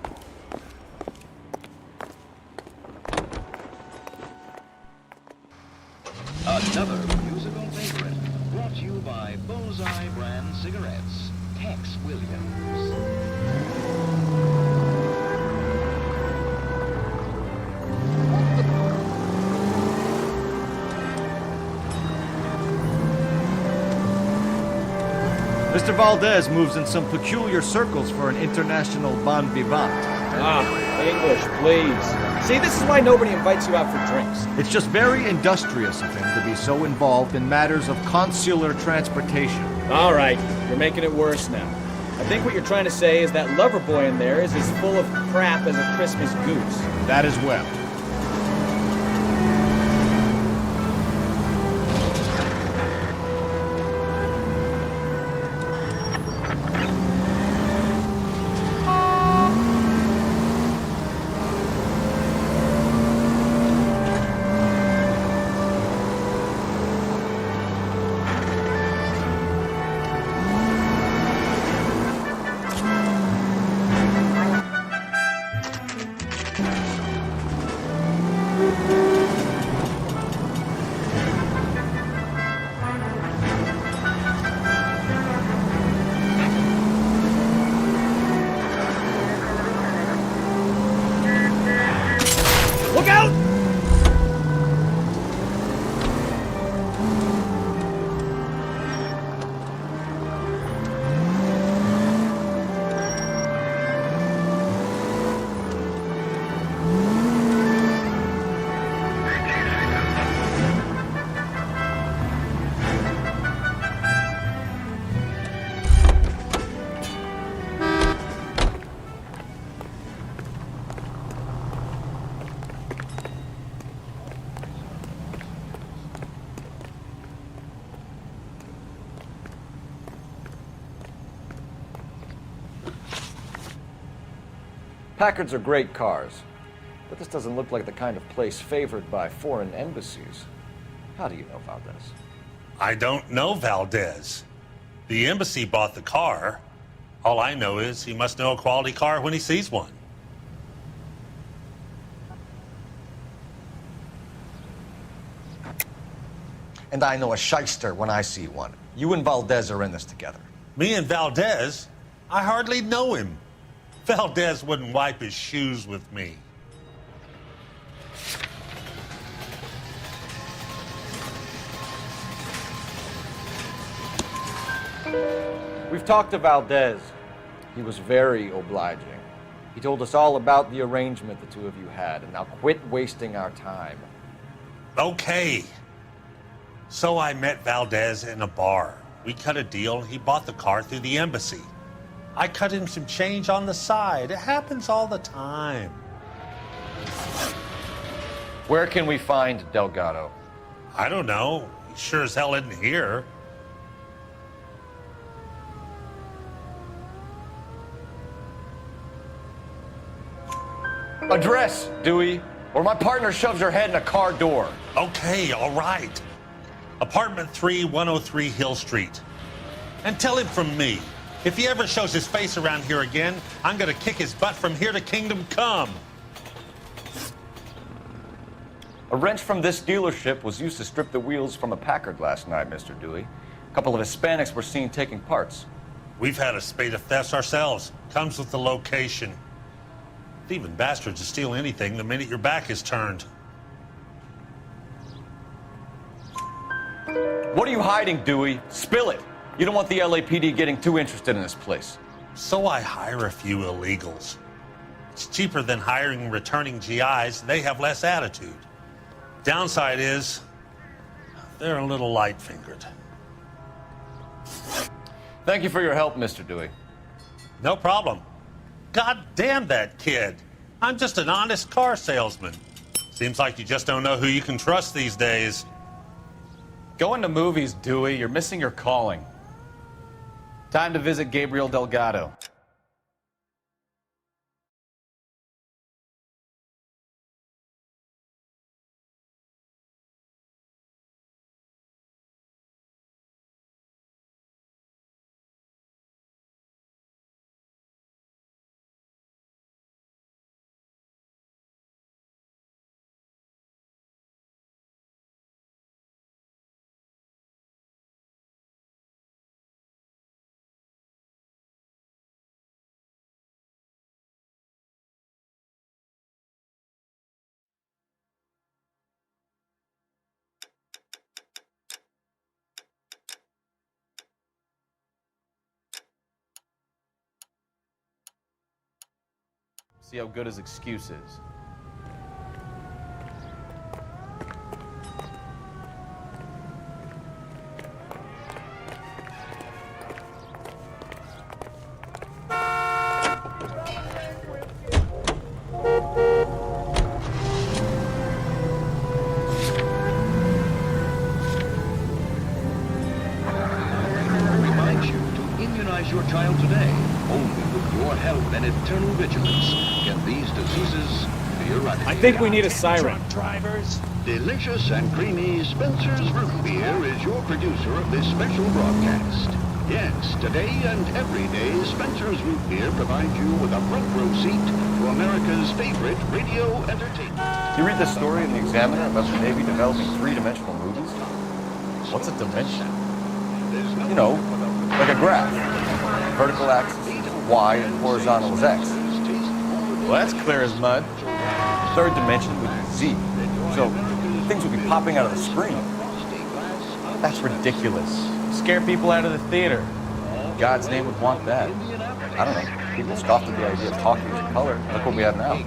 Another musical favorite, brought to you by Bullseye brand cigarettes. Tex Williams. Mr. Valdez moves in some peculiar circles for an international bon vivant. English, please. See, this is why nobody invites you out for drinks. It's just very industrious of him to be so involved in matters of consular transportation. All right, you're making it worse now. I think what you're trying to say is that lover boy in there is as full of crap as a Christmas goose. That as well. Look out! Packards are great cars, but this doesn't look like the kind of place favored by foreign embassies. How do you know Valdez? I don't know Valdez. The embassy bought the car. All I know is he must know a quality car when he sees one. And I know a shyster when I see one. You and Valdez are in this together. Me and Valdez? I hardly know him. Valdez wouldn't wipe his shoes with me. We've talked to Valdez. He was very obliging. He told us all about the arrangement the two of you had, and now quit wasting our time. Okay. So I met Valdez in a bar. We cut a deal, and he bought the car through the embassy. I cut him some change on the side. It happens all the time. Where can we find Delgado? I don't know. He sure as hell isn't here. Address, Dewey, or my partner shoves her head in a car door. Okay, all right. Apartment 3, 103 Hill Street. And tell him from me, if he ever shows his face around here again, I'm gonna kick his butt from here to Kingdom Come. A wrench from this dealership was used to strip the wheels from a Packard last night, Mr. Dewey. A couple of Hispanics were seen taking parts. We've had a spate of thefts ourselves. Comes with the location. Thieving bastards will steal anything the minute your back is turned. What are you hiding, Dewey? Spill it. You don't want the LAPD getting too interested in this place. So I hire a few illegals. It's cheaper than hiring returning GIs. They have less attitude. Downside is, they're a little light-fingered. Thank you for your help, Mr. Dewey. No problem. God damn that kid. I'm just an honest car salesman. Seems like you just don't know who you can trust these days. Going to movies, Dewey. You're missing your calling. Time to visit Gabriel Delgado. See how good his excuse is. Reminds you to immunize your child today. Only with your help and eternal vigilance can these diseases be eradicated. I think we need a siren. Drivers. Delicious and creamy Spencer's Root Beer is your producer of this special broadcast. Yes, today and every day, Spencer's Root Beer provides you with a front row seat to America's favorite radio entertainment. You read this story in the Examiner about the Navy developing three-dimensional movies? What's a dimension? You know, like a graph. Vertical axis Y and horizontal is X. Well, that's clear as mud. Third dimension would be Z. So things would be popping out of the screen. That's ridiculous. Scare people out of the theater. God's name would want that. I don't know. People scoffed at the idea of talking in color. Look what we have now.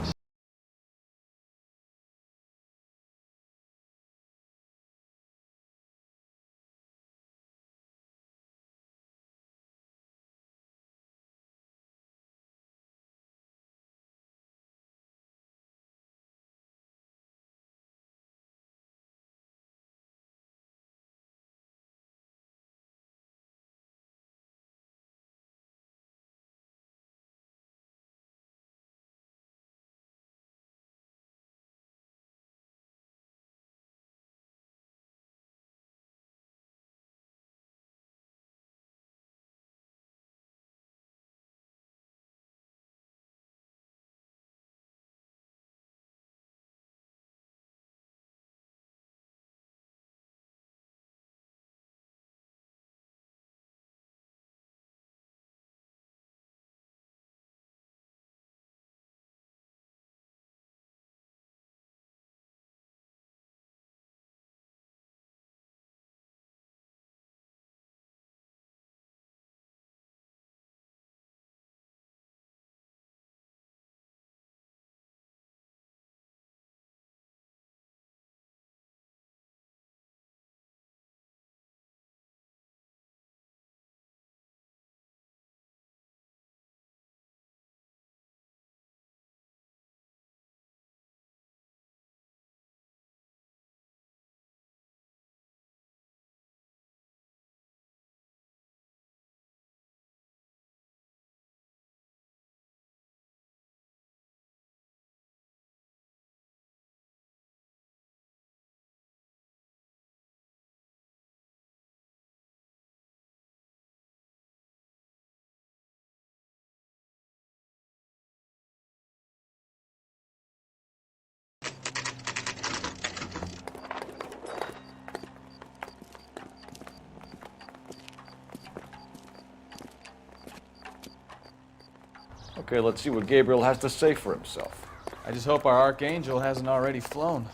Okay, let's see what Gabriel has to say for himself. I just hope our archangel hasn't already flown.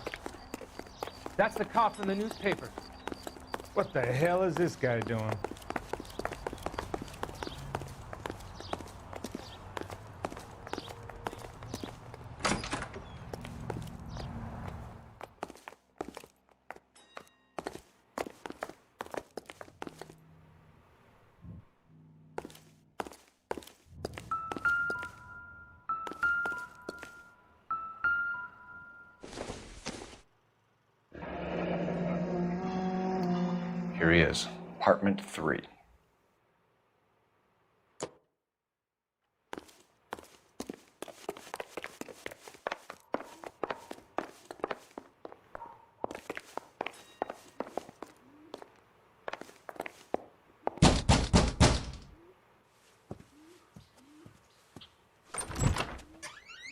That's the cop from the newspaper. What the hell is this guy doing? Here he is, apartment 3.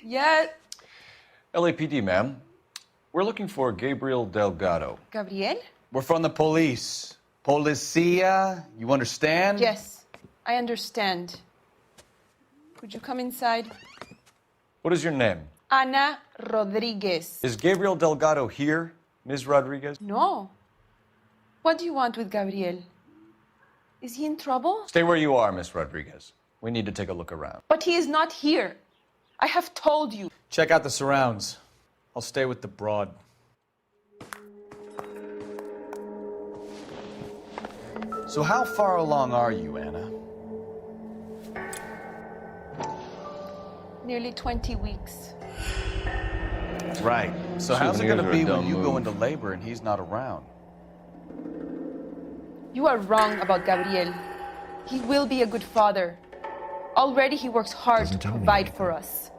Yeah. LAPD, ma'am. We're looking for Gabriel Delgado. Gabriel? We're from the police. Policia, you understand? Yes, I understand. Could you come inside? What is your name? Ana Rodriguez. Is Gabriel Delgado here, Ms. Rodriguez? No. What do you want with Gabriel? Is he in trouble? Stay where you are, Ms. Rodriguez. We need to take a look around. But he is not here. I have told you. Check out the surrounds. I'll stay with the broad. So how far along are you, Anna? Nearly 20 weeks. Right. So how's it going to Souvenirs are be a when dumb you go move. into labor and he's not around? You are wrong about Gabriel. He will be a good father. Already he works hard to provide for us.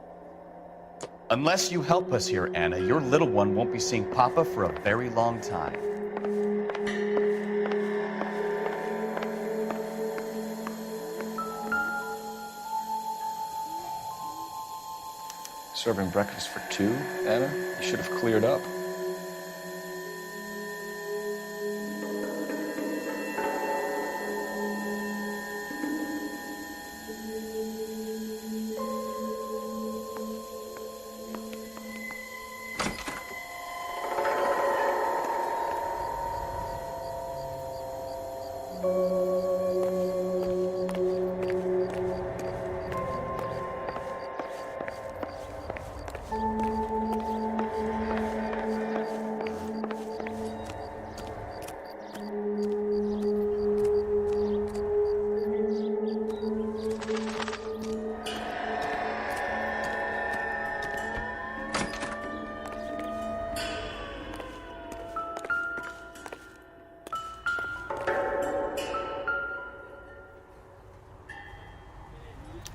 Unless you help us here, Anna, your little one won't be seeing Papa for a very long time. Serving breakfast for 2, Anna? You should have cleared up.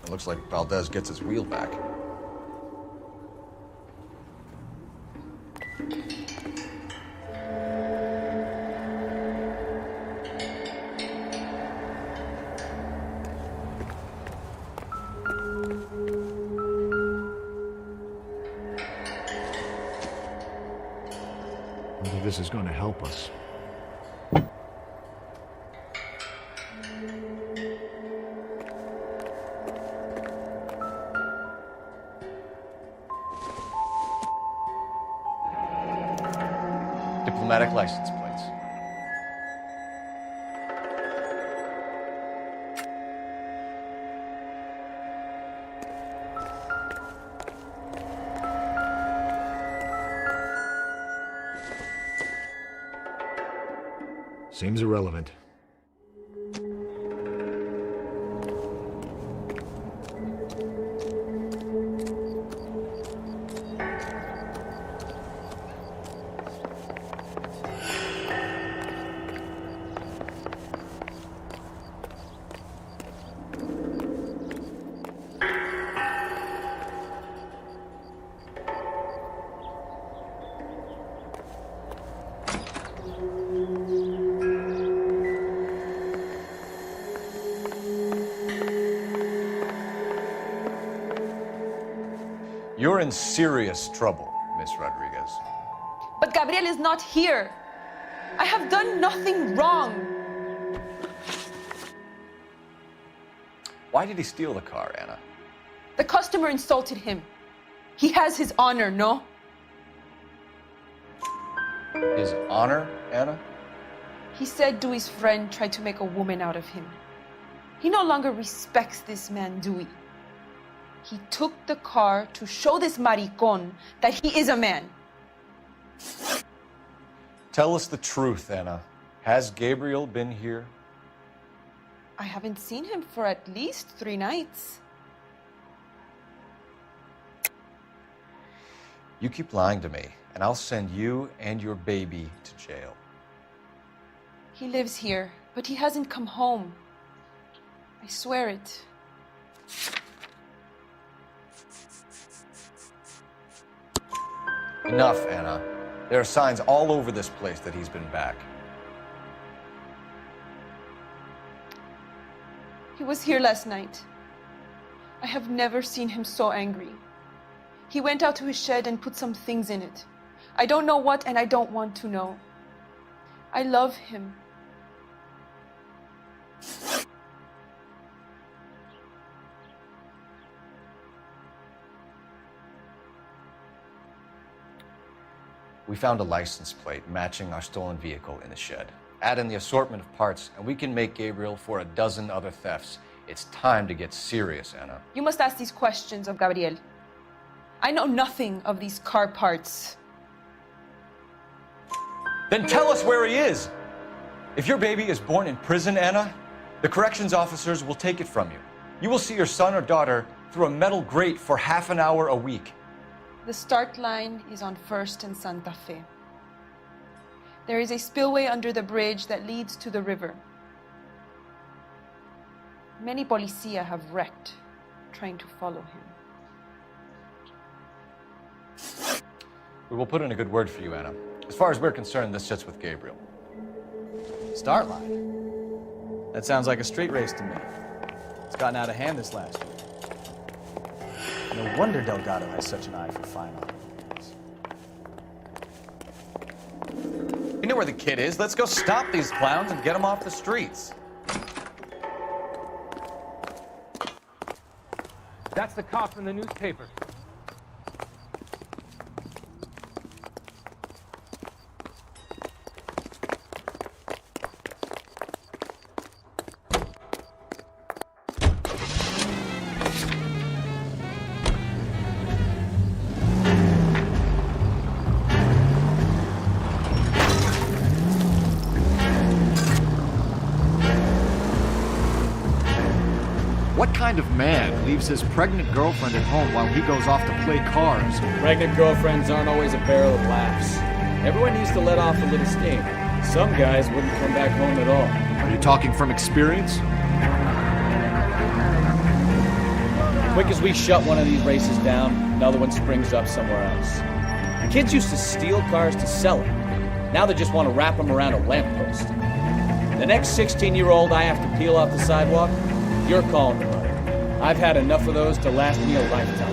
It looks like Valdez gets his wheel back. Whether this is going to help us. Diplomatic license plates. Seems irrelevant. You're in serious trouble, Miss Rodriguez. But Gabriel is not here. I have done nothing wrong. Why did he steal the car, Anna? The customer insulted him. He has his honor, no? His honor, Anna? He said Dewey's friend tried to make a woman out of him. He no longer respects this man, Dewey. He took the car to show this maricón that he is a man. Tell us the truth, Anna. Has Gabriel been here? I haven't seen him for at least 3 nights. You keep lying to me, and I'll send you and your baby to jail. He lives here, but he hasn't come home. I swear it. Enough, Anna. There are signs all over this place that he's been back. He was here last night. I have never seen him so angry. He went out to his shed and put some things in it. I don't know what, and I don't want to know. I love him. We found a license plate matching our stolen vehicle in the shed. Add in the assortment of parts, and we can make Gabriel for a dozen other thefts. It's time to get serious, Anna. You must ask these questions of Gabriel. I know nothing of these car parts. Then tell us where he is! If your baby is born in prison, Anna, the corrections officers will take it from you. You will see your son or daughter through a metal grate for half an hour a week. The start line is on 1st and Santa Fe. There is a spillway under the bridge that leads to the river. Many policia have wrecked trying to follow him. We will put in a good word for you, Anna. As far as we're concerned, this sits with Gabriel. Start line? That sounds like a street race to me. It's gotten out of hand this last year. No wonder Delgado has such an eye for fine automobiles. You know where the kid is. Let's go stop these clowns and get him off the streets. That's the cop from the newspaper. What kind of man leaves his pregnant girlfriend at home while he goes off to play cars? Pregnant girlfriends aren't always a barrel of laughs. Everyone needs to let off a little steam. Some guys wouldn't come back home at all. Are you talking from experience? Quick as we shut one of these races down, another one springs up somewhere else. Kids used to steal cars to sell them. Now they just want to wrap them around a lamppost. The next 16-year-old I have to peel off the sidewalk, you're calling the mother. I've had enough of those to last me a lifetime.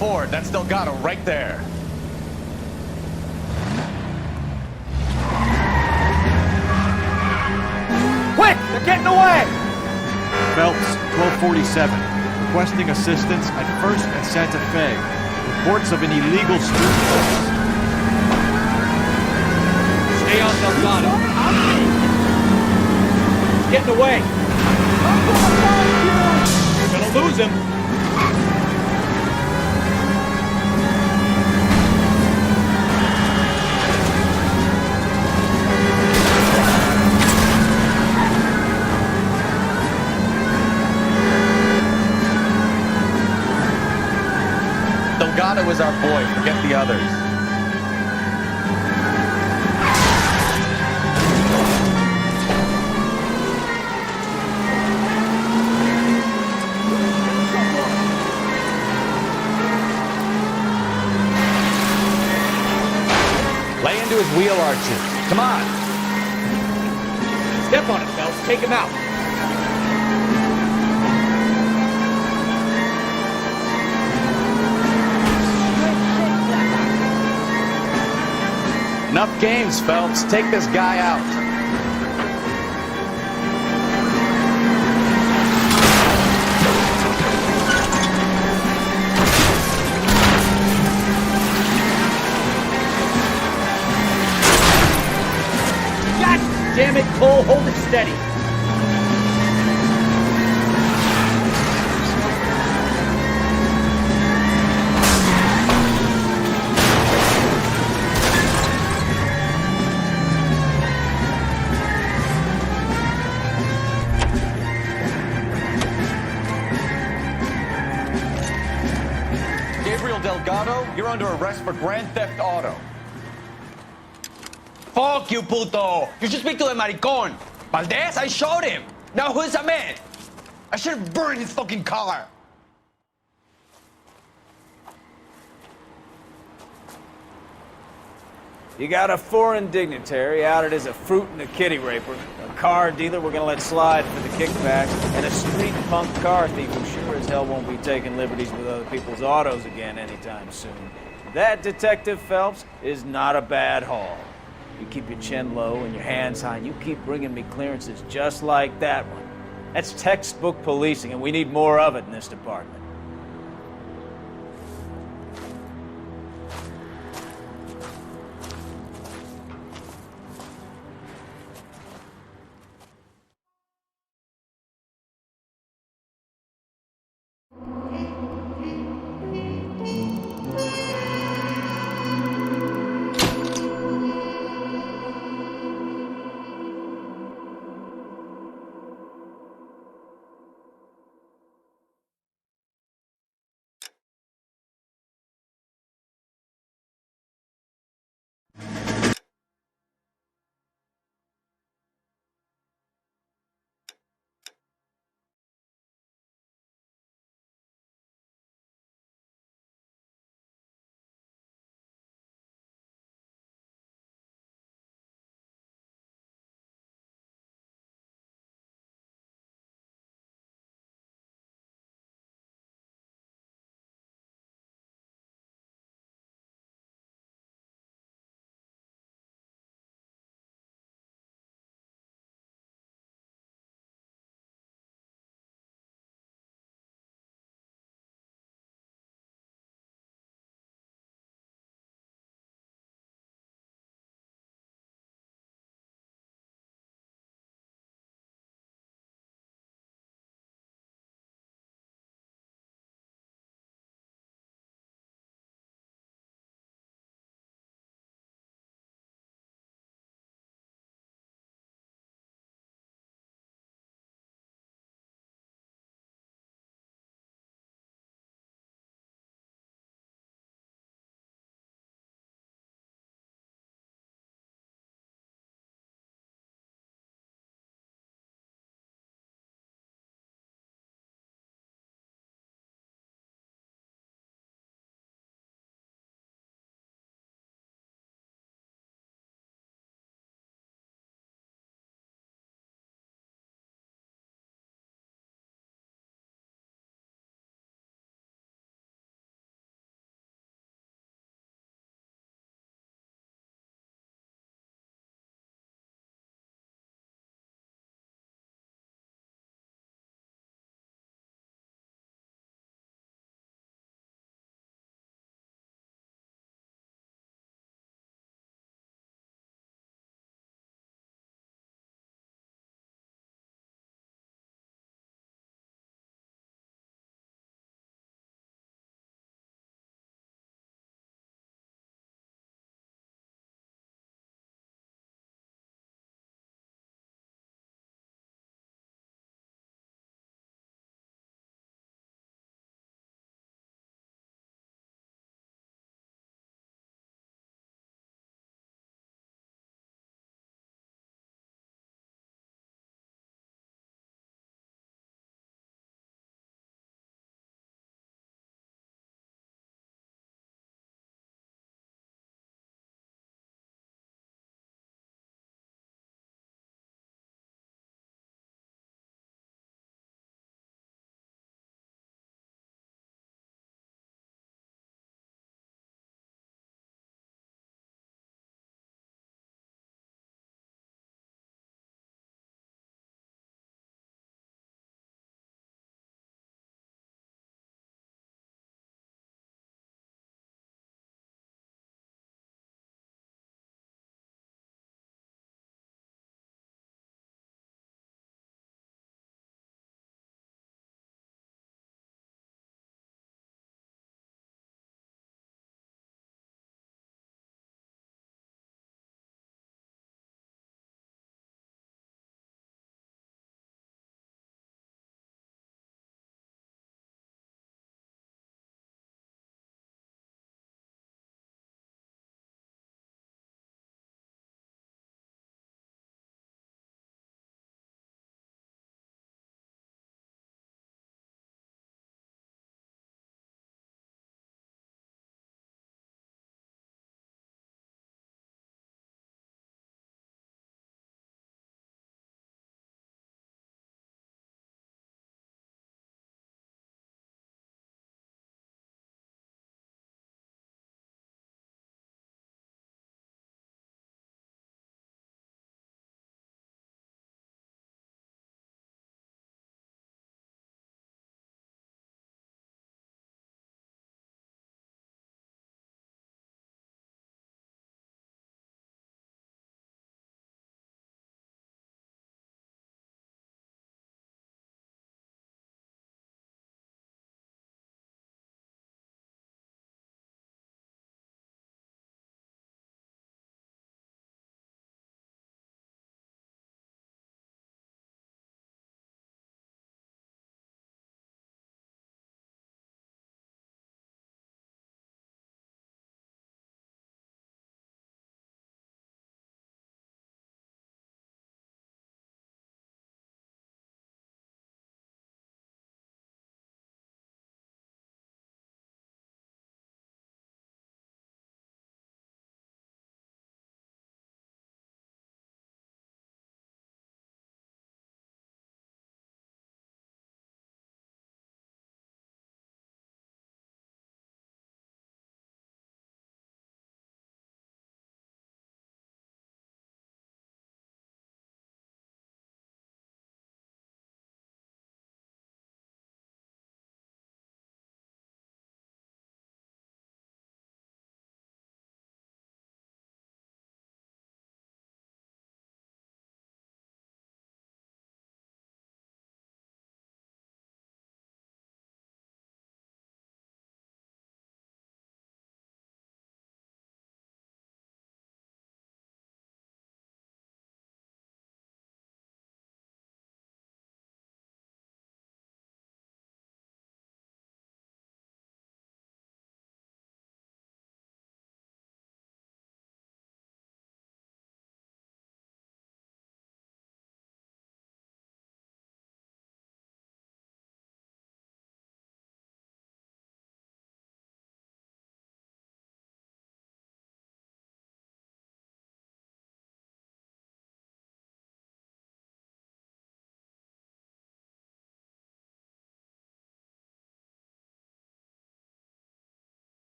Ford. That's Delgado right there. Quick! They're getting away! Phelps, 1247. Requesting assistance at 1st and Santa Fe. Reports of an illegal street race. Stay on Delgado. He's getting away. We're gonna lose him. Delgado is our boy. Forget the others. Lay into his wheel arches. Come on. Step on it, Phelps. Take him out. Enough games, Phelps. Take this guy out. God damn it, Cole. Hold it steady. Delgado, you're under arrest for Grand Theft Auto. Fuck you, puto! You should speak to the maricón. Valdez, I showed him. Now who's a man? I should have burned his fucking car. You got a foreign dignitary outed as a fruit and a kitty raper, a car dealer we're gonna let slide for the kickbacks, and a street punk car thief who sure as hell won't be taking liberties with other people's autos again anytime soon. That, Detective Phelps, is not a bad haul. You keep your chin low and your hands high, and you keep bringing me clearances just like that one. That's textbook policing, and we need more of it in this department.